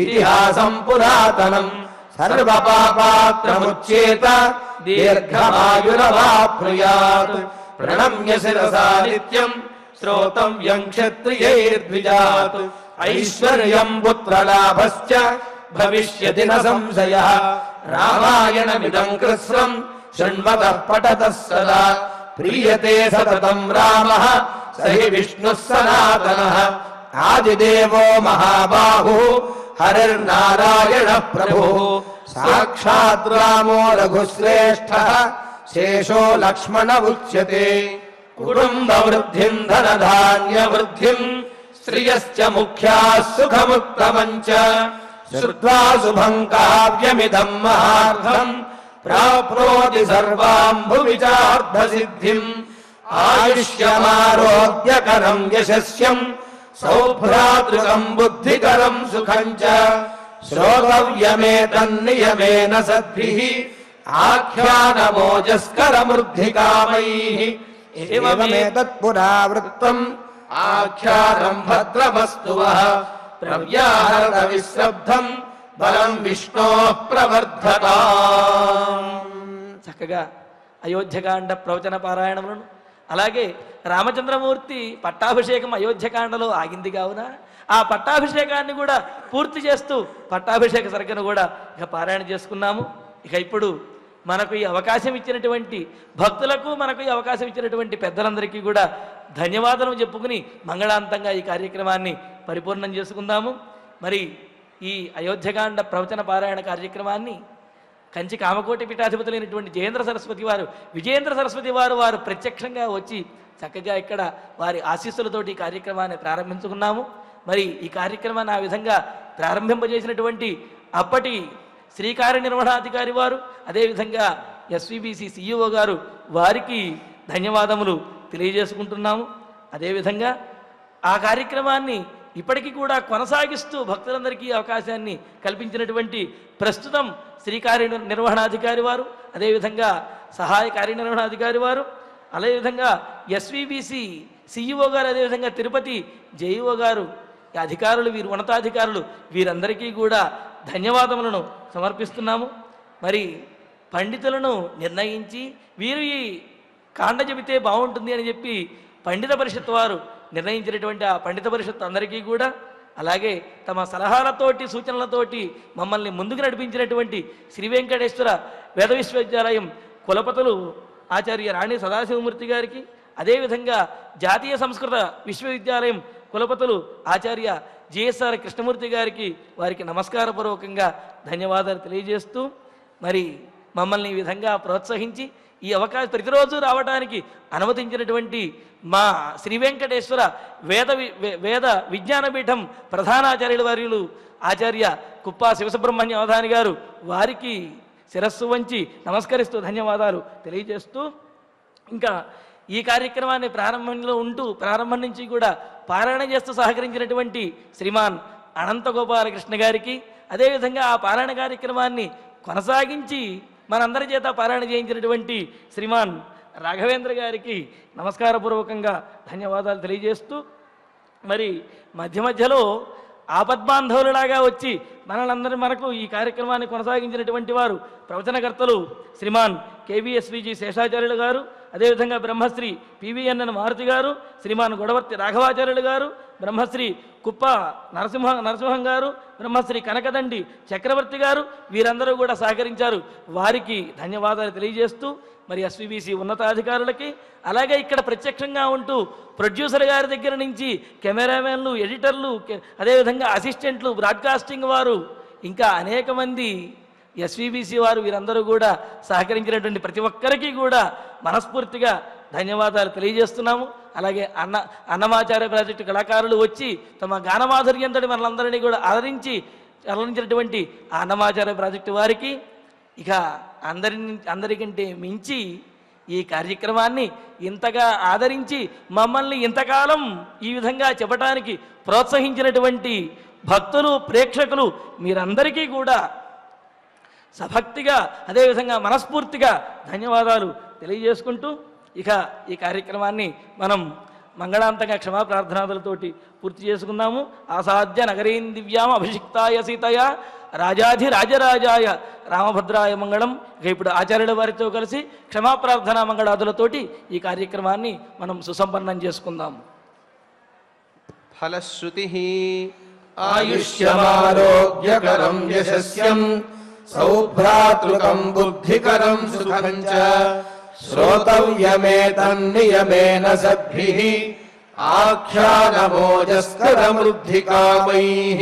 ఇతిహాసం పురాతనం సర్వపాపాత్రముచ్యేత దీర్ఘమాయురవాప్నుయాత్ ప్రణమ్య శిరసా నిత్యం శ్రోతవ్యం క్షత్రియైర్ద్విజాత్ ఐశ్వర్యం పుత్రలాభశ్చ భవిష్యతి న సంశయః రామాయణమిదం కృత్స్నం శృణ్వతః పఠతః సదా ప్రీయతే సతతం రామః స హి విష్ణుః సనాతనః ఆదిదేవో మహాబాహుః హరిర్నారాయణః ప్రభుః సాక్షాత్ రామో రఘుశ్రేష్ఠః శేషో లక్ష్మణ ఉచ్యతే కుటుంబ వృద్ధిం ధనధాన్య వృద్ధిం శ్రియశ్చ ముఖ్యాః సుఖముత్తమం చ శ్రుత్వా శుభం కావ్యమిదం మహార్థం ప్రాప్నోతి సర్వాం భువి చార్థసిద్ధిం ఆయుష్యమారోగ్యకరం యశస్యం సౌభ్రాతృకం బుద్ధికరం సుఖం చ శ్రోతవ్యమేతన్నియమేన సద్భిః ఆఖ్యానమోజస్కరమూర్ధికామైః ఏవమేతత్పురావృత్తం ఆఖ్యానం భద్రమస్తు వః ప్రవ్యాహరత విశ్రబ్ధం బలం విష్ణోః ప్రవర్ధతాం. చక్కగా అయోధ్యకాండ ప్రవచన పారాయణములను అలాగే రామచంద్రమూర్తి పట్టాభిషేకం అయోధ్యకాండలో ఆగింది కావున ఆ పట్టాభిషేకాన్ని కూడా పూర్తి చేస్తూ పట్టాభిషేక సర్గను కూడా ఇక పారాయణ చేసుకున్నాము. ఇక ఇప్పుడు మనకు ఈ అవకాశం ఇచ్చినటువంటి భక్తులకు మనకు ఈ అవకాశం ఇచ్చినటువంటి పెద్దలందరికీ కూడా ధన్యవాదాలు చెప్పుకుని మంగళాంతంగా ఈ కార్యక్రమాన్ని పరిపూర్ణం చేసుకుందాము. మరి ఈ అయోధ్యకాండ ప్రవచన పారాయణ కార్యక్రమాన్ని కంచి కామకోటి పీఠాధిపతులైనటువంటి జయేంద్ర సరస్వతి వారు విజయేంద్ర సరస్వతి వారు ప్రత్యక్షంగా వచ్చి చక్కగా ఇక్కడ వారి ఆశీస్సులతోటి ఈ కార్యక్రమాన్ని ప్రారంభించుకున్నాము. మరి ఈ కార్యక్రమాన్ని ఆ విధంగా ప్రారంభింపజేసినటువంటి అప్పటి శ్రీకార్యనిర్వహణాధికారి వారు అదేవిధంగా ఎస్విబిసి సిఇఓ గారు వారికి ధన్యవాదములు తెలియజేసుకుంటున్నాము. అదేవిధంగా ఆ కార్యక్రమాన్ని ఇప్పటికీ కూడా కొనసాగిస్తూ భక్తులందరికీ అవకాశాన్ని కల్పించినటువంటి ప్రస్తుతం శ్రీకార్యనిర్వహణాధికారి వారు అదేవిధంగా సహాయ కార్యనిర్వహణాధికారి వారు అదేవిధంగా ఎస్విబిసి సిఇఓ గారు అదేవిధంగా తిరుపతి జేఈఓ గారు అధికారులు వీరు ఉన్నతాధికారులు వీరందరికీ కూడా ధన్యవాదములను సమర్పిస్తున్నాము. మరి పండితులను నిర్ణయించి వీరు ఈ కాండ చెబితే బాగుంటుంది అని చెప్పి పండిత పరిషత్ వారు నిర్ణయించినటువంటి ఆ పండిత పరిషత్ అందరికీ కూడా అలాగే తమ సలహాలతోటి సూచనలతోటి మమ్మల్ని ముందుకు నడిపించినటువంటి శ్రీ వెంకటేశ్వర వేద విశ్వవిద్యాలయం కులపతులు ఆచార్య రాణి సదాశివమూర్తి గారికి అదేవిధంగా జాతీయ సంస్కృత విశ్వవిద్యాలయం కులపతులు ఆచార్య జిఎస్ఆర్ కృష్ణమూర్తి గారికి వారికి నమస్కారపూర్వకంగా ధన్యవాదాలు తెలియజేస్తూ మరి మమ్మల్ని ఈ విధంగా ప్రోత్సహించి ఈ అవకాశం ప్రతిరోజు రావడానికి అనుమతించినటువంటి మా శ్రీ వెంకటేశ్వర వేద విజ్ఞానపీఠం ప్రధానాచార్యుల వర్యులు ఆచార్య కుప్పా శివసుబ్రహ్మణ్య అవధాని గారు వారికి శిరస్సు వంచి నమస్కరిస్తూ ధన్యవాదాలు తెలియజేస్తూ ఇంకా ఈ కార్యక్రమాన్ని ప్రారంభం నుంచి కూడా పారాయణ చేస్తూ సహకరించినటువంటి శ్రీమాన్ అనంతగోపాలకృష్ణ గారికి అదేవిధంగా ఆ పారాయణ కార్యక్రమాన్ని కొనసాగించి మనందరి చేత పారాయణ చేయించినటువంటి శ్రీమాన్ రాఘవేంద్ర గారికి నమస్కారపూర్వకంగా ధన్యవాదాలు తెలియజేస్తూ, మరి మధ్య మధ్యలో ఆపద్బాంధవులలాగా వచ్చి మనకు ఈ కార్యక్రమాన్ని కొనసాగించినటువంటి వారు ప్రవచనకర్తలు శ్రీమాన్ కేవీఎస్విజి శేషాచార్యులు గారు, అదేవిధంగా బ్రహ్మశ్రీ పివిఎన్ఎన్ మారుతి గారు, శ్రీమాన్ గొడవర్తి రాఘవాచార్యులు గారు, బ్రహ్మశ్రీ కుప్ప నరసింహం గారు, బ్రహ్మశ్రీ కనకదండి చక్రవర్తి గారు, వీరందరూ కూడా సహకరించారు. వారికి ధన్యవాదాలు తెలియజేస్తూ, మరి ఎస్విబిసి ఉన్నతాధికారులకి, అలాగే ఇక్కడ ప్రత్యక్షంగా ఉంటూ ప్రొడ్యూసర్ గారి దగ్గర నుంచి కెమెరామెన్లు, ఎడిటర్లు, అదేవిధంగా అసిస్టెంట్లు, బ్రాడ్కాస్టింగ్ వారు, ఇంకా అనేక మంది ఎస్విబిసి వారు, వీరందరూ కూడా సహకరించినటువంటి ప్రతి ఒక్కరికి కూడా మనస్ఫూర్తిగా ధన్యవాదాలు తెలియజేస్తున్నాము. అలాగే అన్నమాచార్య ప్రాజెక్టు కళాకారులు వచ్చి తమ గానమాధుర్యంతో మనలందరినీ కూడా అలరించినటువంటి ఆ అన్నమాచార్య ప్రాజెక్టు వారికి, ఇక అందరికంటే మించి ఈ కార్యక్రమాన్ని ఇంతగా ఆదరించి మమ్మల్ని ఇంతకాలం ఈ విధంగా చెప్పడానికి ప్రోత్సహించినటువంటి భక్తులు, ప్రేక్షకులు, మీరందరికీ కూడా సభక్తిగా అదేవిధంగా మనస్ఫూర్తిగా ధన్యవాదాలు తెలియజేసుకుంటూ, ఇక ఈ కార్యక్రమాన్ని మనం మంగళాంతంగా క్షమాప్రార్థనాదులతోటి పూర్తి చేసుకుందాము. ఆసాధ్య నగరీం దివ్యాం అభిషిక్తాయ సీతయ రాజాధి రాజరాజాయ రామభద్రాయ మంగళం. ఇక ఇప్పుడు ఆచార్యుల వారితో కలిసి క్షమాప్రార్థనా మంగళాదులతోటి ఈ కార్యక్రమాన్ని మనం సుసంపన్నం చేసుకుందాం. ఫలశ్రుతి ఆయుష్యమారోగ్యకరం యశస్యం సౌభ్రాతృకం బుద్ధికరం సుఖం చ శ్రోతవ్యమేతన్నియమేన సద్భిః ఆఖ్యానమోజస్కరమృద్ధికామైః.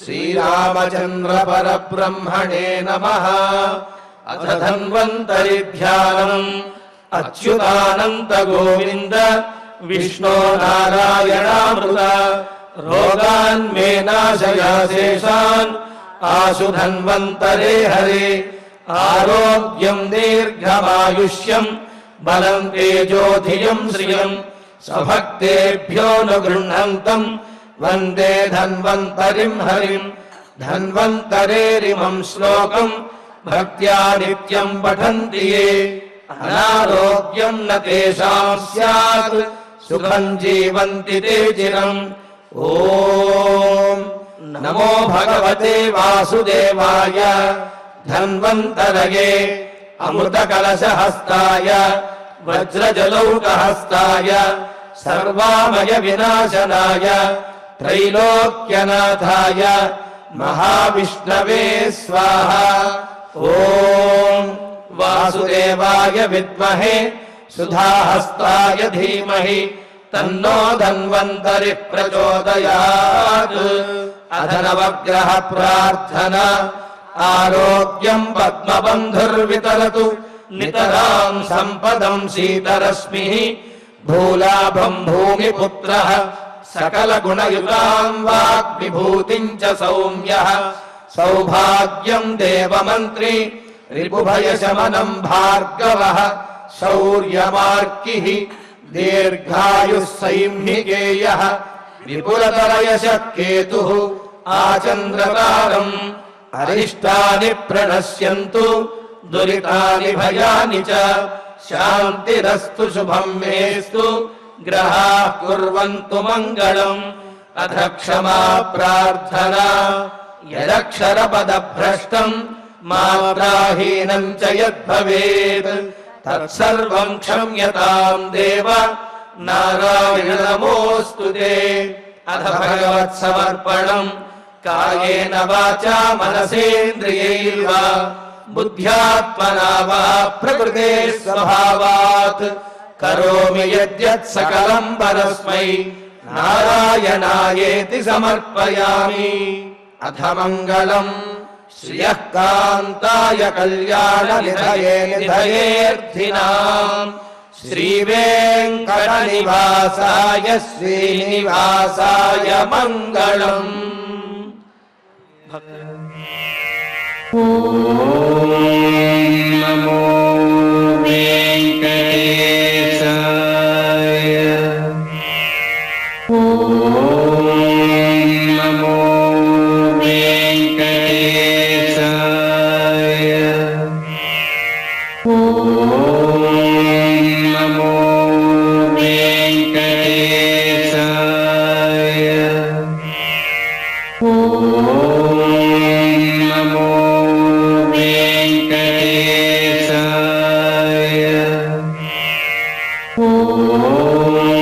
శ్రీరామచంద్ర పరబ్రహ్మణే నమః. అథ ధన్వంతరి ధ్యానం అచ్యుతానంత గోవింద విష్ణో నారాయణామృత రోగాన్ మే నాశయాశేషాన్ ఆశు ధన్వంతరే హరే. ఆరోగ్యం దీర్ఘమాయుష్యం బలం తేజోధియం శ్రియం స్వభక్తేభ్యో న గృహంతం వందే ధన్వంతరిం హరిం. ధన్వంతరేరిమం శ్లోకం భక్త్యా నిత్యం పఠంతి యే అనారోగ్యం న తేషాం స్యాత్ సుఖం జీవంతి తే చిరం. ఓం నమో భగవతే వాసుదేవాయ ధన్వంతరయే అమృతకలశహస్తాయ వజ్రజలౌకహస్తాయ సర్వామయ వినాశనాయ త్రైలోక్యనాథాయ మహావిష్ణవే స్వాహ. ఓం వాసుదేవాయ విద్మహే సుధాహస్తాయ ధీమహి తన్నో ధన్వంతరి ప్రచోదయాత్. అథ నవగ్రహ ప్రార్థన. ఆరోగ్యం పద్మబంధుర్వితరతు నితరాం సంపదం శీతరశ్మి. భూలాభం భూమిపుత్రః సకల గుణయుతాం వాగ్విభూతిం చ సౌమ్యః. సౌభాగ్యం దేవమంత్రి రిపుభయశమనం భార్గవః. శౌర్యమార్కిః దీర్ఘాయుః సైంహికేయః. విపులతరయశః కేతుః ఆచంద్రతారం. అరిష్టాని ప్రణశ్యంతు దురితాని భయాని చ. శాంతిరస్తు శుభం మేస్తు గ్రహాః కుర్వంతు మంగళం. అథ క్షమా ప్రార్థనా. యదక్షరపదభ్రష్టం మాత్రాహీనం చ యద్భవేత్ తత్సర్వం క్షమ్యతాం దేవ నారాయణ నమోస్తుతే. అథ భగవత్సమర్పణం. కాయేన వాచా మనసేంద్రియైర్వా బుద్ధ్యాత్మనా వా ప్రకృతే స్వభావాత్ కరోమి యద్యత్ సకలం పరస్మై నారాయణాయేతి సమర్పయామి. అథ మంగళం శ్రియః కాంతాయ కళ్యాణ నిధయే నిధయేర్థినాం. శ్రీవేంకట నివాసాయ శ్రీనివాసాయ మంగళం. నమో వెంకటేశాయ. నమో వెంకటేశాయ. ఓం